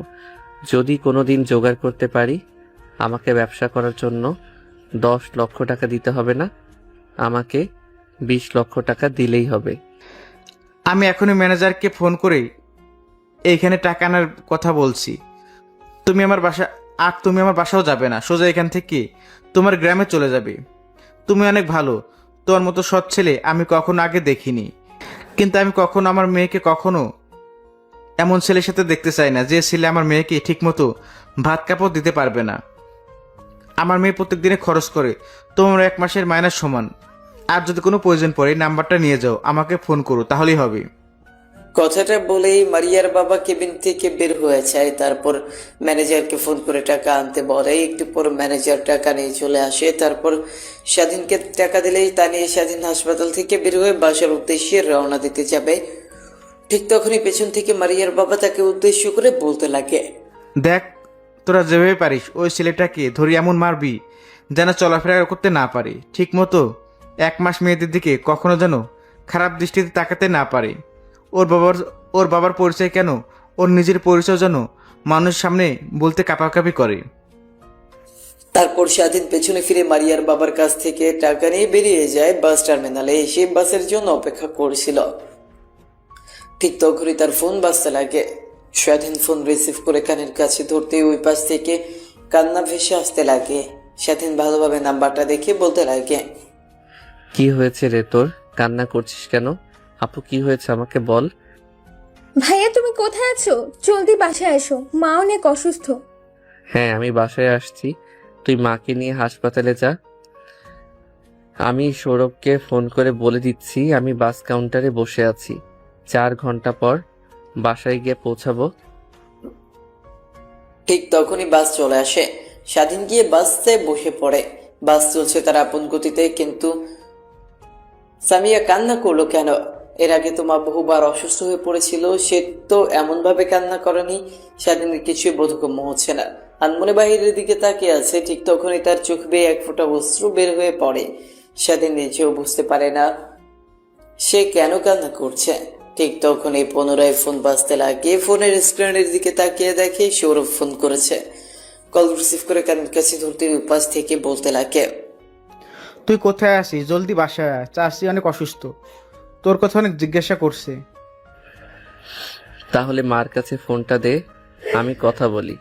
[SPEAKER 1] যদি কোনো দিন জোগাড় করতে পারি, আমাকে ব্যবসা করার জন্য 10 লক্ষ টাকা দিতে হবে না, আমাকে 20 লক্ষ টাকা দিলেই হবে।
[SPEAKER 4] আমি এখনই ম্যানেজারকে ফোন করে এইখানে টাকা আনার কথা বলছি। তুমি আমার বাসাও যাবে না, সোজা এখান থেকে তোমার গ্রামে চলে যাবে। তুমি অনেক ভালো, তোমার মতো সৎ ছেলে আমি কখনো আগে দেখিনি। কিন্তু আমি কখনো আমার মেয়েকে কখনো এমন ছেলের সাথে দেখতে চাই না যে ছেলে আমার মেয়েকে ঠিকমতো ভাত কাপড় দিতে পারবে না। আমার মেয়ে প্রত্যেক দিনে খরচ করে তোমার 1 মাসের মাইনাস সমান। আর যদি কোনো প্রয়োজন পড়ে নাম্বারটা নিয়ে যাও, আমাকে ফোন করো, তাহলেই হবে।
[SPEAKER 3] কথাটা বলেই মারিয়ার বাবা কেবিন থেকে বের হয়ে যায়। তারপর ম্যানেজারকে ফোন করে টাকা আনতে বলে। একটু পর ম্যানেজার টাকা নিয়ে চলে আসে। তারপর স্বাধীনকে টাকা দিলেই তা নিয়ে স্বাধীন হাসপাতাল থেকে বের হয়ে বাসার উদ্দেশ্যে রওনা দিতে যাবে। ঠিক তখনই পেছন থেকে মারিয়ার বাবা তাকে উদ্দেশ্য করে বলতে লাগে,
[SPEAKER 4] দেখ, তোরা যেভাবে পারিস ওই ছেলেটাকে ধরে এমন মারবি যেন চলাফেরা করতে না পারে, ঠিক মতো 1 মাস মেয়েদের দিকে কখনো যেন খারাপ দৃষ্টিতে তাকাতে না পারে। ওর বাবার পরিচয় কেন, ওর নিজের পরিচয় যেন মানুষের সামনে বলতে কাঁপাকাঁপি করে।
[SPEAKER 3] তারপর স্বাধীন পেছনে ফিরে মারিয়ার বাবার কাছ থেকে টাকা নিয়ে বেরিয়ে যায়। বাস টার্মিনালে এসে বাসের জন্য অপেক্ষা করছিল। ঠিক তখনই তার ফোন বাজতে লাগে। স্বাধীন ফোন রিসিভ করে কানের কাছে ধরতে ওই পাশ থেকে কান্না ভেসে আসতে লাগে। স্বাধীন ভালোভাবে নাম্বারটা দেখে বলতে লাগে,
[SPEAKER 1] কি হয়েছে রে তোর? কান্না করছিস কেন? আপু, কি হয়েছে আমাকে বল।
[SPEAKER 8] ভাইয়া, তুমি কোথায় আছো? জলদি বাসায় এসো, মা অনেক অসুস্থ।
[SPEAKER 1] হ্যাঁ, আমি বাসায় আসছি, তুই মাকে নিয়ে হাসপাতালে যা। আমি সৌরভকে ফোন করে বলে দিচ্ছি আমি বাস কাউন্টারে বসে আছি, 4 ঘন্টা পর বাসায় গিয়ে পৌঁছাবো।
[SPEAKER 3] ঠিক তখনই বাস চলে আসে। স্বাধীন গিয়ে বাসে বসে পড়ে। বাস চলছে তার আপন গতিতে, কিন্তু সামিয়া কান্না করলো কেন? এর আগে তো মা বহুবার অসুস্থ হয়ে পড়েছিল, সে তো এমন ভাবে কান্না করেনি। স্বাধীনের কিছুই বোধগম্য হচ্ছে না। আনমনে বাহিরের দিকে তাকিয়ে আছে। ঠিক তখনই তার চোখ বেয়ে এক ফোঁটা অশ্রু বের হয়ে পড়ে। স্বাধীন নিজেও বুঝতে পারে না সে কেন কান্না করছে। ঠিক তখনই পুনরায় ফোন বাজতে লাগে। ফোনের স্ক্রিনের দিকে তাকিয়ে দেখে সৌরভ ফোন করেছে। কল রিসিভ করে কানের কাছে ধরতে উপাস থেকে বলতে লাগে,
[SPEAKER 4] তুই কোথায় আছিস? জলদি বাসায় আয়, চাষি অনেক অসুস্থ, তোর কথা অনেক জিজ্ঞাসা করছে।
[SPEAKER 1] তাহলে মার কাছে ফোনটা দে, আমি কথা বলি।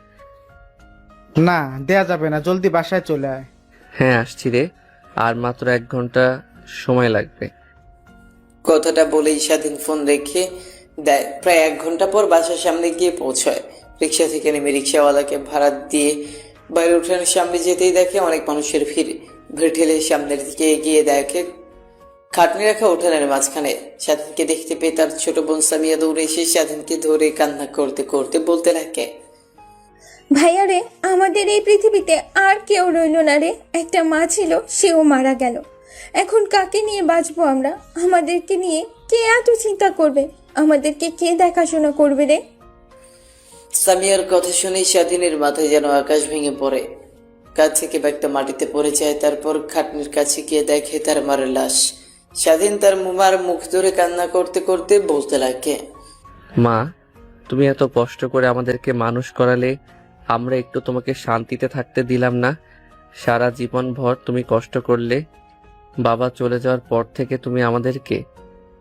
[SPEAKER 4] না, দেয়া যাবে না, জলদি বাসায় চলে আয়।
[SPEAKER 1] হ্যাঁ, আসছি রে, আর মাত্র 1 ঘন্টা সময় লাগবে।
[SPEAKER 3] কথাটা বলেই স্বাধীন ফোন রেখে দেয়। প্রায় 1 ঘন্টা পর বাসার সামনে গিয়ে পৌঁছয়। রিক্সা থেকে নেমে রিক্সাওয়ালাকে ভাড়া দিয়ে বাইরে উঠানের সামনে যেতেই দেখে অনেক মানুষের ভিড় ঠেলে সামনের দিকে এগিয়ে দেখে খাটনি রাখা উঠানের মাঝখানে। স্বাধীনকে দেখতে পেয়ে তার ছোট বোন সামিয়া দৌড়ে এসে স্বাধীনকে ধরে কান্না করতে করতে বলতে লাগে,
[SPEAKER 8] ভাইয়া রে, আমাদের এই পৃথিবীতে আর কেউ রইল না রে। একটা মা ছিল, সেও মারা গেল। এখন কাকে নিয়ে বাঁচবো আমরা? আমাদেরকে নিয়ে কে এত চিন্তা করবে? আমাদেরকে কে দেখাশোনা করবে রে?
[SPEAKER 3] সামিয়ার কথা শুনে স্বাধীনের মাথায় যেন আকাশ ভেঙে পড়ে। কাঁধ থেকে ব্যাগটা মাটিতে পড়ে যায়। তারপর খাটনির কাছে গিয়ে দেখে তার মার লাশ। স্বাধীন তার মার মুখ ধরে কান্না করতে করতে বলতে লাগে,
[SPEAKER 1] মা, তুমি এত কষ্ট করে আমাদেরকে মানুষ করালে, আমরা একটু তোমাকে শান্তিতে থাকতে দিলাম না। সারা জীবন ভর তুমি কষ্ট করলে। বাবা চলে যাওয়ার পর থেকে তুমি আমাদেরকে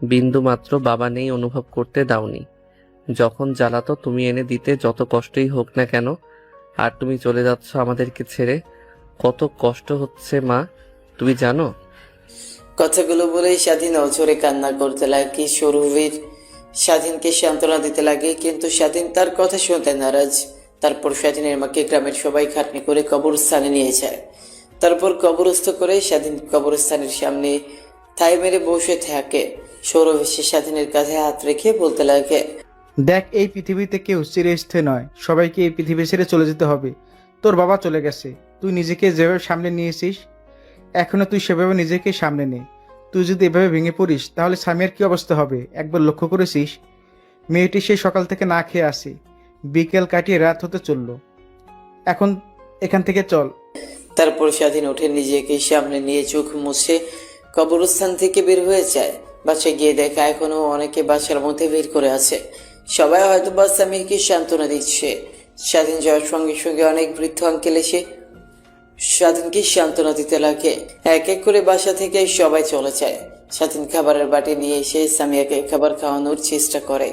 [SPEAKER 1] বিন্দু মাত্র বাবা নেই অনুভব করতে দাওনি। যখন জ্বালাতো তুমি এনে দিতে, যত কষ্টই হোক না কেন। আর তুমি চলে যাচ্ছ আমাদেরকে ছেড়ে। কত কষ্ট হচ্ছে মা, তুমি জানো?
[SPEAKER 3] কথাগুলো বলেই স্বাধীন অঝরে কান্না করতে লাগে। সৌরভীর স্বাধীনকে সান্ত্বনা দিতে লাগে, কিন্তু স্বাধীন তার কথা শুনতে নারাজ। তারপর স্বাধীনের মাকে গ্রামের সবাই খাটনি করে কবরস্থানে নিয়ে যায়। তারপর কবরস্থ করে স্বাধীন কবরস্থানের সামনে ঠাই মেরে বসে থাকে। সৌরভ এসে স্বাধীনের কাঁধে হাত রেখে বলতে লাগে,
[SPEAKER 4] দেখ, এই পৃথিবীতে কেউ চিরস্থায়ী নয়, সবাইকে এই পৃথিবী ছেড়ে চলে যেতে হবে। তোর বাবা চলে গেছে, তুই নিজেকে যেভাবে সামনে নিয়েছিস এখনো তুই সেভাবে নিজেকে সামনে নে। তুই যদি এভাবে ভেঙে পড়িস তাহলে সামিয়ার কি অবস্থা হবে একবার লক্ষ্য করেছিস? মেয়েটি সে সকাল থেকে না খেয়ে আসে, বিকেল কাটিয়ে রাত হতে চলল। এখন এখান থেকে চল।
[SPEAKER 3] তারপর স্বাধীন উঠে নিজেকে সামনে নিয়ে চোখ মুছে কবরস্থান থেকে বের হয়ে যায়। বাসায় গিয়ে দেখা এখনো অনেকে বাসার মধ্যে ভিড় করে আছে। সবাই হয়তো বা সামিরকে সান্ত্বনা দিচ্ছে। স্বাধীন যাওয়ার সঙ্গে সঙ্গে অনেক বৃদ্ধ আঙ্কেল এসে স্বাধীনকে সান্ত্বনা দিতে লাগে। এক এক করে বাসা থেকে সবাই চলে যায়। স্বাধীন খাবারের বাটি নিয়ে এসে সামিয়াকে খাবার খাওয়ানোর চেষ্টা করে,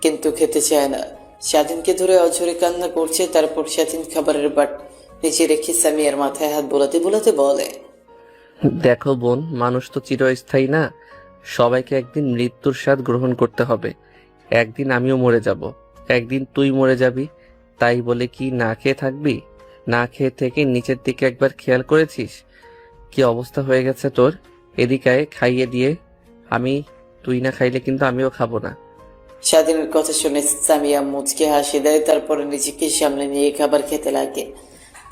[SPEAKER 3] কিন্তু খেতে চায় না। স্বাধীনকে ধরে অঝরে কান্না করছে। তারপর স্বাধীন খাবারের বাট নিচে রেখে সামিয়ার মাথায় হাত বোলাতে বোলাতে বলে,
[SPEAKER 1] দেখো বোন, মানুষ তো চিরস্থায়ী না। সবাইকে একদিন মৃত্যুর স্বাদ গ্রহণ করতে হবে। একদিন আমিও মরে যাব, একদিন তুই মরে যাবি। তাই বলে কি না খেয়ে থাকবি? না খেয়ে থেকে নিচের দিকে একবার খেয়াল করেছিস কি অবস্থা হয়ে গেছে তোর? এদিকে আয়, খাইয়ে দিয়ে। তুই না খাইলে কিন্তু আমিও খাবো না।
[SPEAKER 3] স্বাধীনের কথা শুনে সামিয়া মুচকে হাসি দেয়। তারপর নিজেকে সামনে নিয়ে খাবার খেতে লাগে।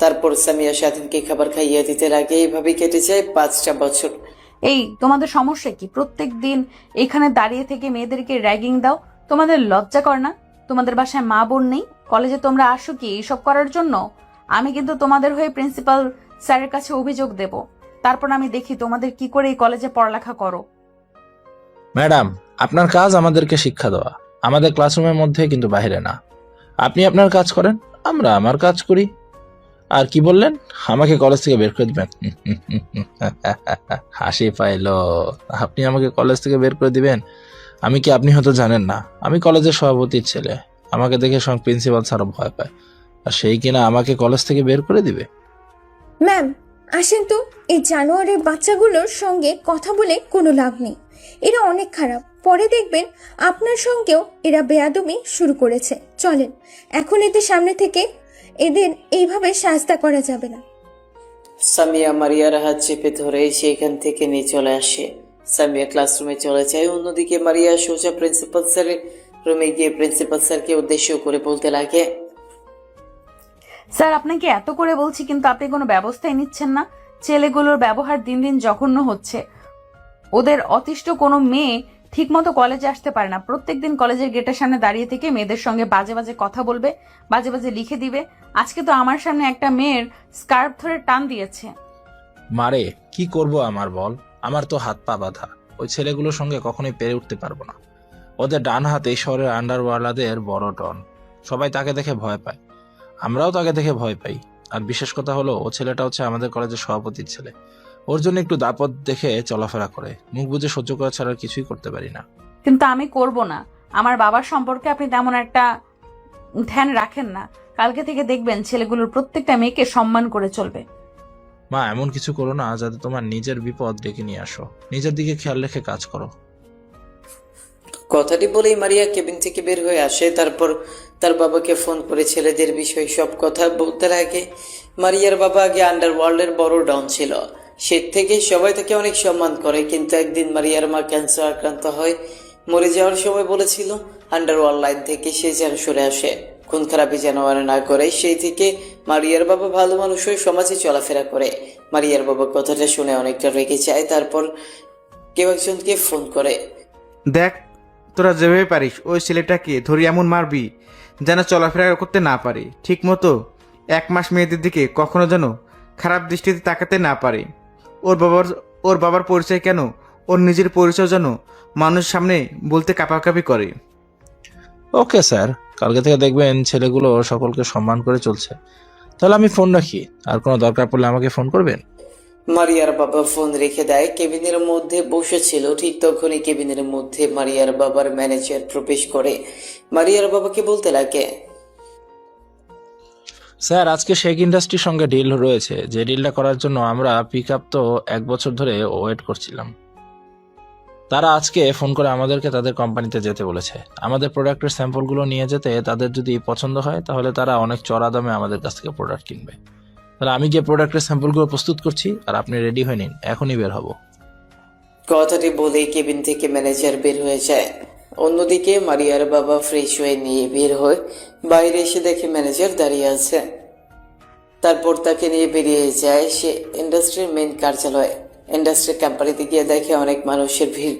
[SPEAKER 3] তারপর সামিয়া স্বাধীনকে খাবার খাইয়ে দিতে লাগে। এইভাবে কেটে যায় 5টা বছর।
[SPEAKER 2] এই তোমাদের সমস্যা কি? প্রত্যেক দিন এখানে দাঁড়িয়ে থেকে মেয়েদেরকে র্যাগিং দাও। তোমাদের লজ্জা কর না? তোমাদের বাসায় মা বোন নেই? কলেজে তোমরা আসো কি এইসব করার জন্য? আমি কিন্তু তোমাদের হয়ে প্রিন্সিপাল স্যারের কাছে অভিযোগ দেব। তারপর আমি দেখি তোমাদের কি করে এই কলেজে পড়ালেখা করো।
[SPEAKER 5] ম্যাডাম, আপনার কাজ আমাদেরকে শিক্ষা দেওয়া, আমাদের ক্লাসরুমের মধ্যে, কিন্তু বাইরে না। আপনি আপনার কাজ করেন, আমরা আমার কাজ করি। আর কি বললেন? আমাকে কলেজ থেকে বের করে দিবেন? হাসি পাইলো। আপনি আমাকে কলেজ থেকে বের করে দিবেন? আমি কি, আপনি হয়তো জানেন না, আমি কলেজের সভাপতির ছেলে। আমাকে দেখে সঙ্গ প্রিন্সিপাল স্যারও ভয় পায়, আর সেই কিনা আমাকে কলেজ থেকে বের করে দিবে?
[SPEAKER 8] ম্যাম, আসেন তো। এই জানোয়ারের বাচ্চাগুলোর সঙ্গে কথা বলে কোনো লাভ নেই। এরা অনেক খারাপ। পরে দেখবেন আপনার সঙ্গেও এরা বেয়াদবি শুরু করেছে। চলেন এখন এদের সামনে থেকে। এদের এইভাবে শাস্তা করা যাবে না।
[SPEAKER 3] সামিয়া মারিয়ার হাত চেপে ধরে সেখান থেকে নিয়ে চলে আসে। সামিয়া ক্লাসরুমে চলে যায়। অন্যদিকে মারিয়া সোজা প্রিন্সিপাল স্যারের রুমে গিয়ে প্রিন্সিপাল স্যারকে উদ্দেশ্য করে বলতে লাগে,
[SPEAKER 2] স্যার, আপনাকে এত করে বলছি কিন্তু আপনি কোনো ব্যবস্থাই নিচ্ছেন না। ছেলেগুলোর ব্যবহার দিন দিন জঘন্য হচ্ছে। ওদের অতিষ্ঠ কোনো মেয়ে ঠিকমতো কলেজে আসতে পারে না। প্রত্যেকদিন কলেজের গেটের সামনে দাঁড়িয়ে থেকে মেয়েদের সঙ্গে বাজে বাজে কথা বলবে, বাজে বাজে লিখে দিবে। আজকে তো আমার সামনে একটা মেয়ের স্কার্ফ ধরে টান দিয়েছে।
[SPEAKER 5] মারে, কি করব আমার বল? আমার তো হাত পা বাঁধা। ওই ছেলেগুলোর সঙ্গে কখনোই পেরে উঠতে পারবো না। ওদের ডান হাত এই শহরের আন্ডারওয়ার্ল্ডের বড় ডন। সবাই তাকে দেখে ভয় পায়, আমরাও তাকে দেখে ভয় পাই। আর বিশেষ কথা হলো, ও ছেলেটা হচ্ছে আমাদের কলেজের সভাপতির ছেলে। ওর জন্য একটু দাপট দেখে চলাফেরা করে। মুখ বুঝে সহ্য করা ছাড়া আর কিছুই করতে পারি না।
[SPEAKER 2] কিন্তু আমি করব না। আমার বাবার সম্পর্কে আপনি তেমন একটা ধ্যান রাখেন না। কালকে থেকে দেখবেন ছেলেগুলোর প্রত্যেকটা মেয়েকে সম্মান করে চলবে।
[SPEAKER 5] মা, এমন কিছু করো না যাতে তোমার নিজের বিপদ ডেকে নিয়ে আসো। নিজের দিকে খেয়াল রেখে কাজ করো।
[SPEAKER 3] কথাটি বলেই মারিয়া কেবিন থেকে বের হয়ে আসে। তারপর তার বাবাকে ফোন করে ছেলেদের বিষয়ে সব কথা বলতে লাগে। মারিয়ার বাবা আগে আন্ডারওয়ার্ল্ডের বড় ডন ছিল। সে থেকে সবাই তাকে অনেক সম্মান করে। কিন্তু একদিন মারিয়ার মা ক্যান্সার আক্রান্ত হয়। মরে যাওয়ার সময় বলেছিল আন্ডারওয়ার্ল্ড লাইন থেকে সে যেন সরে আসে, খুন খারাপি যেন আর না করে। সেই থেকে মারিয়ার বাবা ভালো মানুষ হয়ে সমাজে চলাফেরা করে। মারিয়ার বাবা কথাটা শুনে অনেকটা রেগে যায়। তারপর কেউ একজনকে ফোন করে,
[SPEAKER 4] দেখ, তোরা যেভাবে পারিস ওই ছেলেটাকে ধরে এমন মারবি যেন চলাফেরা করতে না পারে, ঠিক মতো 1 মাস মেয়েদের দিকে কখনো যেন খারাপ দৃষ্টিতে তাকাতে না পারে। ওর বাবার পরিচয় কেন, ওর নিজের পরিচয় যেন মানুষের সামনে বলতে কাঁপাকাঁপি করে।
[SPEAKER 5] ওকে স্যার, কালকে থেকে দেখবেন ছেলেগুলো সকলকে সম্মান করে চলছে। তাহলে আমি ফোন রাখি, আর কোনো দরকার পড়লে আমাকে ফোন করবেন।
[SPEAKER 3] মারিয়ার বাবা ফোন রেখে দেয়। কেবিনের মধ্যে বসেছিল, ঠিক তখনই কেবিনের মধ্যে মারিয়ার বাবার ম্যানেজার প্রবেশ করে মারিয়ার বাবাকে বলতে লাগে,
[SPEAKER 5] স্যার, আজকে শেখ ইন্ডাস্ট্রির সঙ্গে ডিল রয়েছে। যে ডিলটা করার জন্য আমরা পিক আপ তো 1 বছর ধরে ওয়েট করছিলাম। তারা আজকে ফোন করে আমাদেরকে তাদের কোম্পানিতে যেতে বলেছে। আমাদের প্রোডাক্টের স্যাম্পলগুলো নিয়ে যেতে তাদের যদি পছন্দ হয় তাহলে তারা অনেক চড়া দামে আমাদের কাছ থেকে প্রোডাক্ট কিনবে। তাহলে আমি গিয়ে প্রোডাক্টের স্যাম্পলগুলো প্রস্তুত করছি, আর আপনি রেডি হয়ে নিন, এখনই বের হব।
[SPEAKER 3] কথাটি বলেই কেবিন থেকে ম্যানেজার বের হয়ে যায়। অন্যদিকে মারিয়ার বাবা ফ্রেশ হয়ে নিয়ে বের হয়। বাইরে এসে দেখে ম্যানেজার দাঁড়িয়ে আছে। তারপর তাকে নিয়ে বেরিয়ে যায় সে ইন্ডাস্ট্রির মেন কার্যালয়ে। ইন্ডাস্ট্রি কোম্পানিতে গিয়ে দেখে অনেক মানুষের ভিড়,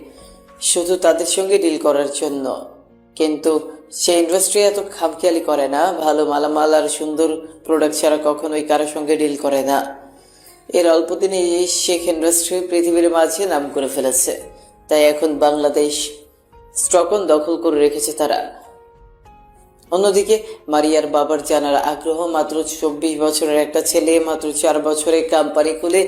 [SPEAKER 3] শুধু তাদের সঙ্গে ডিল করার জন্য। কিন্তু সে ইন্ডাস্ট্রি এত খামখেয়ালি করে না, ভালো মালামাল আর সুন্দর প্রোডাক্ট ছাড়া কখনোই কারোর সঙ্গে ডিল করে না। এর অল্প দিনে এই শেখ ইন্ডাস্ট্রি পৃথিবীর মাঝে নাম করে ফেলেছে, তাই এখন বাংলাদেশ স্টকন দখল করে রেখেছে তারা। অন্যদিকে মারিয়ার বাবার জানার আগ্রহ, মাত্র 24 বছরের একটা ছেলে মাত্র 4 বছরে কোম্পানি খুলে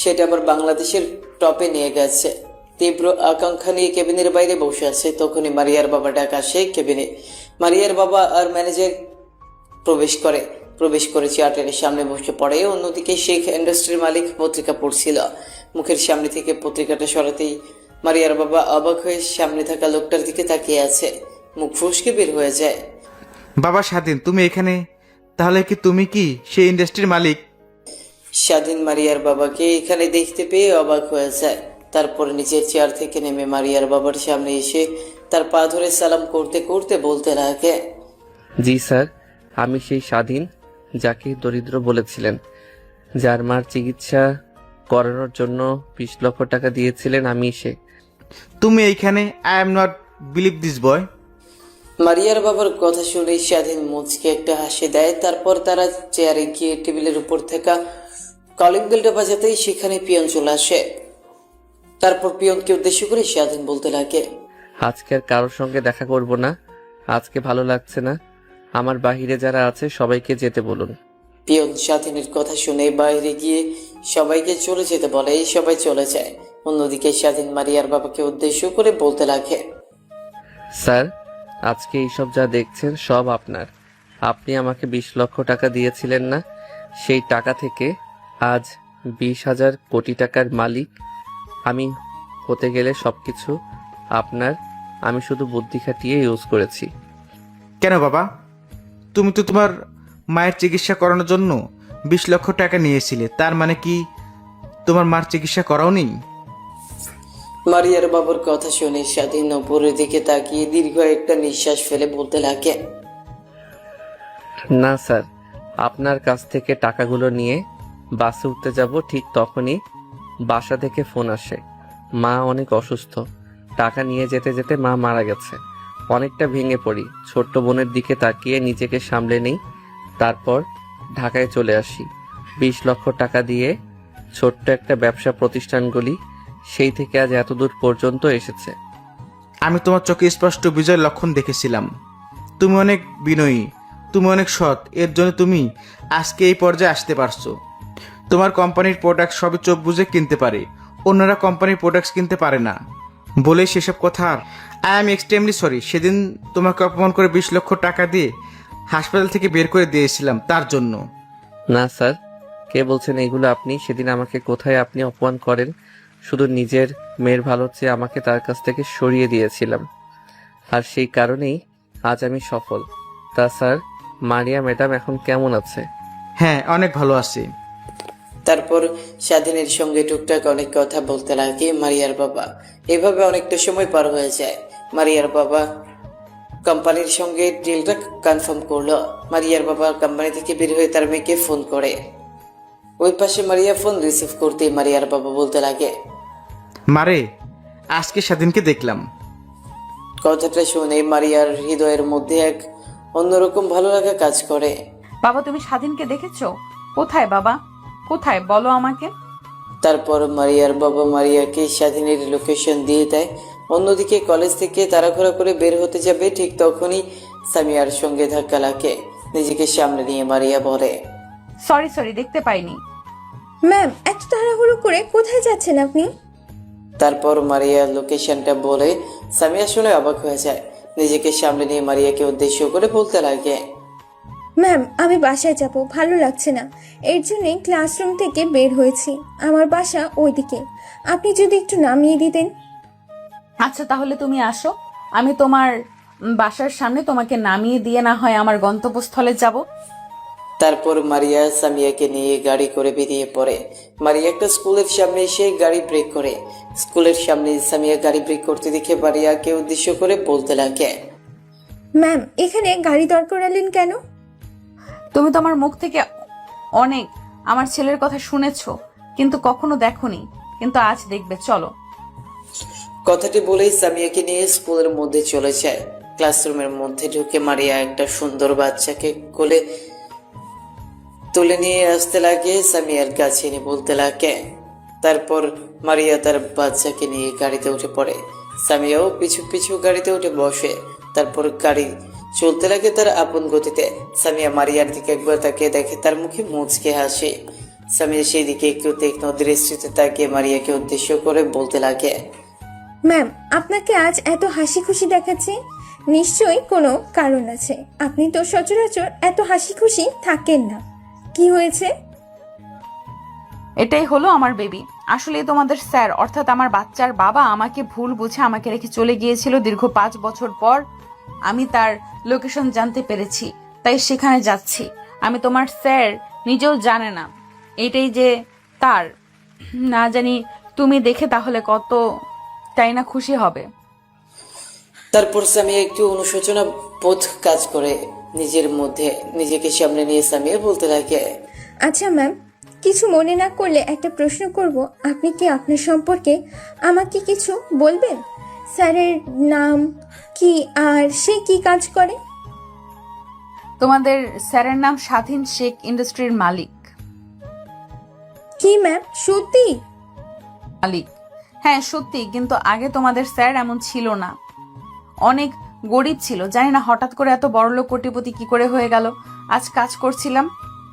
[SPEAKER 3] সেটা আবার বাংলাদেশের টপে নিয়ে গেছে। তীব্র আকাঙ্ক্ষা নিয়ে কেবিনের বাইরে বসে আছে। তখনই মারিয়ার বাবা ডাক আসে কেবিনে। মারিয়ার বাবা আর ম্যানেজার প্রবেশ করে চেয়ারটের সামনে বসে পড়ে। অন্যদিকে শেখ ইন্ডাস্ট্রির মালিক পত্রিকা পড়ছিল। মুখের সামনে থেকে পত্রিকাটা সরাতেই মারিয়ার বাবা অবাক হয়ে সামনে থাকা লোকটার দিকে তাকিয়ে আছে। মুখ ফসকে বের হয়ে যায়,
[SPEAKER 4] বাবা স্বাধীন, তুমি এখানে? তাহলে কি তুমি কি সেই ইন্ডাস্ট্রির মালিক?
[SPEAKER 3] স্বাধীন মারিয়ার বাবাকে এখানে দেখতে পেয়ে অবাক হয়ে যায়। তারপর নিজের চেয়ার থেকে নেমে মারিয়ার বাবার সামনে এসে তার পা ধরে সালাম করতে করতে বলতে লাগে,
[SPEAKER 1] জি স্যার, আমি সেই স্বাধীন যাকে দরিদ্র বলেছিলেন, যার মার চিকিৎসা করানোর জন্য 20 লক্ষ টাকা দিয়েছিলেন, আমি সে।
[SPEAKER 4] তুমি এইখানে? I am not believe this boy.
[SPEAKER 3] মারিয়ার বাবার কথা শুনে স্বাধীন মুচকে একটা হাসি দেয়। তারপর তারা চেয়ারে গিয়ে টেবিলের উপর থাকা কলিং বেলটা বাজাতেই সেখানে পিয়ন চলে আসে। তারপর পিয়নকে উদ্দেশ্য করে স্বাধীন বলতে লাগে,
[SPEAKER 1] আজকে আর কারোর সঙ্গে দেখা করব না, আজকে ভালো লাগছে না। আমার বাহিরে যারা আছে সবাইকে যেতে বলুন।
[SPEAKER 3] পিয়ন স্বাধীনের কথা শুনে বাইরে গিয়ে সবাইকে চলে যেতে বলে। সবাই চলে যায়। অন্যদিকে স্বাধীন মারিয়ার বাবাকে উদ্দেশ্য করে বলতে লাগে,
[SPEAKER 1] স্যার, আজকে এইসব যা দেখছেন সব আপনার। আপনি আমাকে 20 লক্ষ টাকা দিয়েছিলেন না? সেই টাকা থেকে আজ 20,000 কোটি টাকার মালিক আমি হতে গেলে সবকিছু আপনার। আমি শুধু বুদ্ধি খাটিয়ে ইউজ করেছি।
[SPEAKER 4] কেন বাবা? তুমি তো তোমার মায়ের চিকিৎসা করানোর জন্য 20 লক্ষ টাকা নিয়েছিলে, তার মানে কি তোমার মার চিকিৎসা করাওনি?
[SPEAKER 3] মারিয়ার বাবার কথা শুনে স্বাধীন উপরের দিকে তাকিয়ে দীর্ঘ একটা নিঃশ্বাস ফেলে বলতে লাগে,
[SPEAKER 1] না স্যার, আপনার কাছ থেকে টাকাগুলো নিয়ে বাসে উঠতে যাব, ঠিক তখনই বাসা থেকে ফোন আসে মা অনেক অসুস্থ। টাকা নিয়ে যেতে যেতে মা মারা গেছে। অনেকটা ভেঙে পড়ি। ছোট্ট বোনের দিকে তাকিয়ে নিজেকে সামলে নেই। তারপর ঢাকায় চলে আসি। 20 লক্ষ টাকা দিয়ে ছোট্ট একটা ব্যবসা প্রতিষ্ঠানগুলি সেই থেকে আজ এতদূর পর্যন্ত এসেছে।
[SPEAKER 4] আমি তোমার চোখে স্পষ্ট বিজয়ের লক্ষণ দেখেছিলাম। তুমি অনেক বিনয়ী, তুমি অনেক সৎ, এর জন্য তুমি আজকে এই পর্যায়ে আসতে পারছো। তোমার কোম্পানির প্রোডাক্ট সবই চোখ বুঝে কিনতে পারে, অন্যরা কোম্পানির প্রোডাক্টস কিনতে পারে না বলে সেসব কথা। আই এম এক্সট্রিমলি সরি, সেদিন তোমাকে অপমান করে 20 লক্ষ টাকা দিয়ে হাসপাতাল থেকে বের করে দিয়েছিলাম তার জন্য।
[SPEAKER 1] না স্যার, কে বলছেন এইগুলো আপনি? সেদিন আমাকে কোথায় আপনি অপমান করেন? শুধু নিজের মেয়ের ভালো চেয়ে আমাকে তার কাছ থেকে সরিয়ে দিয়েছিলাম, আর সেই কারণেই আজ আমি সফল। তা স্যার, মারিয়া ম্যাডাম এখন কেমন আছে?
[SPEAKER 4] হ্যাঁ, অনেক ভালো আছে।
[SPEAKER 3] তারপর স্বাধীনের সঙ্গে টুকটাক অনেক কথা বলতে লাগে মারিয়ার বাবা। এভাবে অনেকটা সময় পার হয়ে যায়। মারিয়ার বাবা কোম্পানির সঙ্গে ডিলটা কনফার্ম করলো। মারিয়ার বাবা কোম্পানি থেকে বের হয়ে তার মেয়েকে ফোন করে। ওই পাশে মারিয়া ফোন রিসিভ করতেই মারিয়ার বাবা বলতে লাগে,
[SPEAKER 4] মারে, আজকে স্বাধীনকে দেখলাম।
[SPEAKER 3] কথাটা শুনে মারিয়ার হৃদয়ের মধ্যে এক অন্যরকম ভালো লাগা কাজ করে।
[SPEAKER 2] বাবা তুমি স্বাধীনকে দেখেছো? কোথায় বাবা, কোথায় বলো আমাকে।
[SPEAKER 3] তারপর মারিয়ার বাবা মারিয়াকে স্বাধীনের লোকেশন দিয়ে দেয়। অন্যদিকে কলেজ থেকে তাড়াহুড়া করে বের হতে যাবে, ঠিক তখনই সামিয়ার সঙ্গে ধাক্কা লাগে। নিজেকে সামনে নিয়ে মারিয়া বলে,
[SPEAKER 2] সরি দেখতে পাইনি।
[SPEAKER 8] ম্যাম, এত তাড়াহুড়ো করে কোথায় যাচ্ছেন আপনি?
[SPEAKER 3] তারপর মারিয়া লোকেশনটা বলে সামিয়া শুনে অবাক হয়ে যায়। নিজেকে সামনে নিয়ে মারিয়াকে উদ্দেশ্য করে বলতে লাগে,
[SPEAKER 8] ম্যাম, আমি বাসায় যাব, ভালো লাগছে না, এর জন্যই ক্লাসরুম থেকে বের হয়েছি। আমার বাসা ওইদিকে, আপনি যদি একটু নামিয়ে দিতেন।
[SPEAKER 2] আচ্ছা তাহলে তুমি আসো, আমি তোমার বাসার সামনে তোমাকে নামিয়ে দিয়ে না হয় আমার গন্তব্যস্থলে যাব।
[SPEAKER 3] তারপর মারিয়া সামিয়াকে নিয়ে গাড়ি করে বেরিয়ে পড়ে। মারিয়া একটা স্কুলের সামনে এসে গাড়ি ব্রেক করে। স্কুলের সামনে সামিয়া গাড়ি ব্রেক করতে দেখে মারিয়াকে উদ্দেশ্য করে বলতে লাগে,
[SPEAKER 8] ম্যাম, এখানে গাড়ি দর করালেন কেন?
[SPEAKER 2] তুমি তো আমার মুখ থেকে অনেক আমার ছেলের কথা শুনেছো, কিন্তু কখনো দেখোনি, কিন্তু আজ দেখবে, চলো।
[SPEAKER 3] কথাটি বলেই সামিয়াকে নিয়ে স্কুলের মধ্যে চলে যায়। ক্লাসরুমের মধ্যে ঢুকে মারিয়া একটা সুন্দর বাচ্চাকে কোলে তুলে নিয়ে আসতে লাগে, সামিয়ার কাছে এনে বলতে লাগে। তারপর মারিয়া তার বাচ্চাকে নিয়ে গাড়িতে উঠে পড়ে। সামিয়াও পিছু পিছু গাড়িতে উঠে বসে। তারপর গাড়ি চলতে লাগে তার আপন গতিতে। সামিয়া মারিয়ার দিকে একবার তাকিয়ে দেখে, তার মুখে মুচকে হাসে। সামিয়া সেই দিকে একটু তীক্ষ্ণ দৃষ্টিতে তাকিয়ে মারিয়াকে উদ্দেশ্য করে বলতে লাগে,
[SPEAKER 8] ম্যাম, আপনাকে আজ এত হাসি খুশি দেখাচ্ছে, নিশ্চয়ই কোনো কারণ আছে। আপনি তো সচরাচর এত হাসি খুশি থাকেন না, কি হয়েছে?
[SPEAKER 2] এটাই হলো আমার বেবি। আসলে তোমাদের স্যার অর্থাৎ আমার বাচ্চার বাবা আমাকে ভুল বুঝে আমাকে রেখে চলে গিয়েছিল দীর্ঘ 5 বছর পর। আমি তার লোকেশন জানতে পেরেছি, তাই সেখানে যাচ্ছি। আমি তোমার স্যার নিজেও জানে না এটাই যে তার, না জানি তুমি দেখে তাহলে কত তাই না খুশি হবে।
[SPEAKER 3] তারপর সামিয়া একটু অনুশোচনা বোধ কাজ করে নিজের মধ্যে। নিজেকে সামনে নিয়ে সামিয়া বলতে লাগে,
[SPEAKER 8] আচ্ছা ম্যাম, কিছু মনে না করলে একটা প্রশ্ন করব। আপনি কি আপনার সম্পর্কে আমাকে কিছু বলবেন? স্যারের নাম কি আর সে কি কাজ করে?
[SPEAKER 2] তোমাদের স্যারের নাম স্বাধীন শেখ, ইন্ডাস্ট্রির মালিক।
[SPEAKER 8] কি ম্যাম, সত্যি?
[SPEAKER 2] মালিক, হ্যাঁ সত্যি, কিন্তু আগে তোমাদের স্যার এমন ছিল না, অনেক গরিব ছিল। জানি না হঠাৎ করে এত বড়লোক কোটিপতি কি করে হয়ে গেল। আজ কাজ করছিলাম,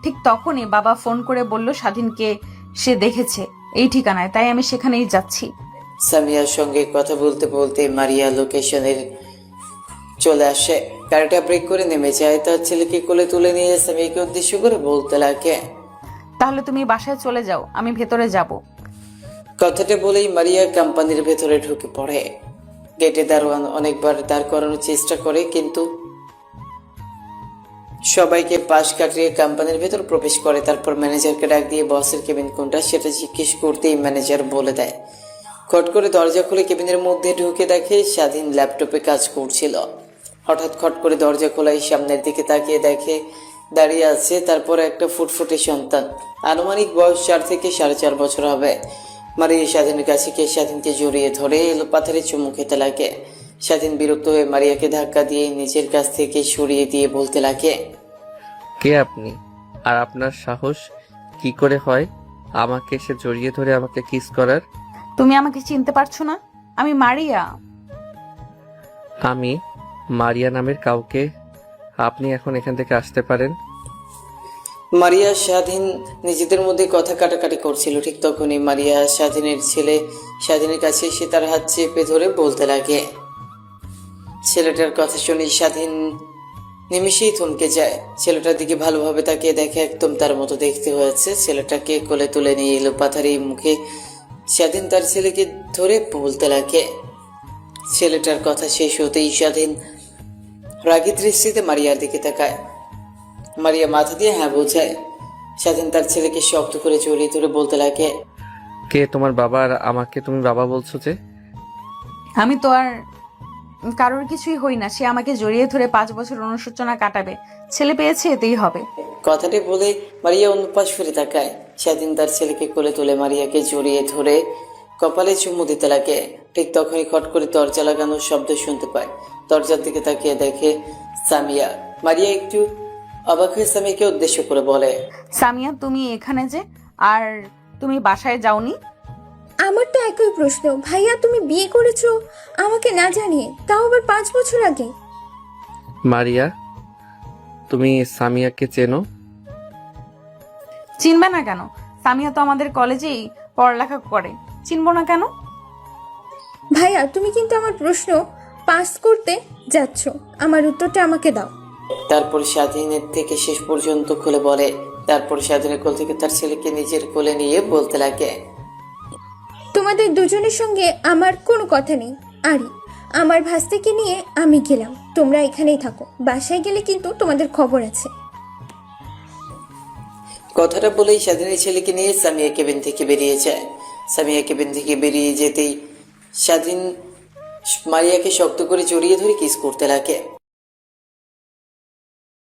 [SPEAKER 2] ঠিক তখনই বাবা ফোন করে বলল স্বাধীনকে সে দেখেছে এই ঠিকানায়, তাই আমি সেখানেই যাচ্ছি।
[SPEAKER 3] সামিয়ার সঙ্গে কথা বলতে বলতে মারিয়া লোকেশনের চলে আসে। গাড়িটা ব্রেক করে নেমে যায়। তার ছেলেকে কোলে তুলে নিয়ে সামিয়াকে উদ্দেশ্য করে বলতে লাগে,
[SPEAKER 2] তাহলে তুমি বাসায় চলে যাও, আমি ভেতরে যাব।
[SPEAKER 3] কথাটা বলেই মারিয়া কোম্পানির ভেতরে ঢুকে পড়ে। গেটে দারোয়ান অনেকবার দাঁড় করানোর চেষ্টা করে, কিন্তু সবাইকে পাশ কাটিয়ে কোম্পানির ভেতর প্রবেশ করে। তারপর ম্যানেজারকে ডাক দিয়ে বসের কেবিন কোনটা সেটা জিজ্ঞেস করতেই ম্যানেজার বলে দেয়। খট করে দরজা খুলে কেবিনের মধ্যে ঢুকে দেখে স্বাধীন ল্যাপটপে কাজ করছিল। হঠাৎ খট করে দরজা খোলাই সামনের দিকে তাকিয়ে দেখে দাঁড়িয়ে আছে তারপর একটা ফুটফুটে সন্তান। আনুমানিক বয়স 4 থেকে 4.5 বছর হবে। মারিয়া স্বাধীনের কাছে গিয়ে স্বাধীনকে জড়িয়ে ধরে এলো পাথরে চুমু খেতে লাগে। স্বাধীন বিরক্ত হয়ে মারিয়াকে ধাক্কা দিয়ে নিজের কাছ থেকে সরিয়ে দিয়ে বলতে লাগে,
[SPEAKER 1] কে আপনি? আর আপনার সাহস কি করে হয় আমাকে এসে জড়িয়ে ধরে আমাকে কিস করার?
[SPEAKER 2] তুমি আমাকে চিনতে পারছো না? আমি মারিয়া।
[SPEAKER 1] আমি মারিয়া নামের কাউকে? আপনি এখন এখান থেকে আসতে পারেন।
[SPEAKER 3] মারিয়া স্বাধীন নিজেদের মধ্যে কথা কাটাকাটি করছিল। ঠিক তখনই মারিয়া স্বাধীনের ছেলে স্বাধীনের কাছে এসে তার হাত চেপে ধরে বলতে লাগে। ছেলেটার কথা শুনে স্বাধীন নিমিষেই থমকে যায়। ছেলেটার দিকে ভালোভাবে তাকিয়ে দেখে একদম তার মতো দেখতে হয়েছে। ছেলেটাকে কোলে তুলে নিয়ে এলো পাথারি মুখে স্বাধীন তার ছেলেকে ধরে বলতে লাগে। ছেলেটার কথা শেষ হতেই স্বাধীন রাগী দৃষ্টিতে মারিয়ার দিকে তাকায়। মারিয়া মাথা দিয়ে হ্যাঁ বোঝায়। স্বাধীন তার ছেলেকে শক্ত করে জড়িয়ে ধরে বলতে লাগে,
[SPEAKER 1] কে তোমার বাবা আর আমাকে তুমি বাবা বলছো যে?
[SPEAKER 2] আমি তো আর কারোর কিছুই হই না। সে আমাকে জড়িয়ে ধরে 5 বছর অনুশোচনা কাটাবে, ছেলে পেয়েছে এতেই হবে।
[SPEAKER 3] কথাটি বলে মারিয়া অন্য পাশ ফিরে তাকায়। স্বাধীন তার ছেলেকে কোলে তুলে মারিয়াকে জড়িয়ে ধরে কপালে চুমু দিতে লাগে। ঠিক তখনই খট করে দরজা লাগানোর শব্দ শুনতে পায়। দরজার দিকে তাকিয়ে দেখে সামিয়া মারিয়া একটু অবাক হয়ে সামিয়াকে উদ্দেশ্য করে বলে,
[SPEAKER 2] সামিয়া তুমি এখানে যে, আর তুমি বাসায় যাওনি?
[SPEAKER 8] আমার তো একই প্রশ্ন ভাইয়া, তুমি বিয়ে করেছো আমাকে না জানিয়ে, তাও আবার 5 বছর আগে।
[SPEAKER 1] মারিয়া, তুমি সামিয়াকে চেনো?
[SPEAKER 2] চিনবে না কেন? সামিয়া তো আমাদের কলেজেই পড়ালেখা করে, চিনবো না কেন?
[SPEAKER 8] ভাইয়া তুমি কিন্তু আমার প্রশ্ন পাস করতে যাচ্ছ, আমার উত্তরটা আমাকে দাও।
[SPEAKER 3] তারপর স্বাধীনের থেকে শেষ পর্যন্ত খুলে বলে। তারপর স্বাধীনের কোল থেকে তার ছেলেকে নিজের কোলে নিয়ে বলতে লাগে,
[SPEAKER 8] তোমাদের দুজনের সঙ্গে আমার কোনো কথা নেই। আরে আমার ভাস্তিকে নিয়ে আমি গেলাম, তোমরা এখানেই থাকো, বাসায় গেলে কিন্তু তোমাদের খবর আছে।
[SPEAKER 3] কথাটা বলেই স্বাধীনের ছেলেকে নিয়ে সামিয়া কেবিন থেকে বেরিয়ে যায়। সামিয়া কেবিন থেকে বেরিয়ে যেতেই স্বাধীন মারিয়াকে শক্ত করে জড়িয়ে ধরে কিস করতে লাগে।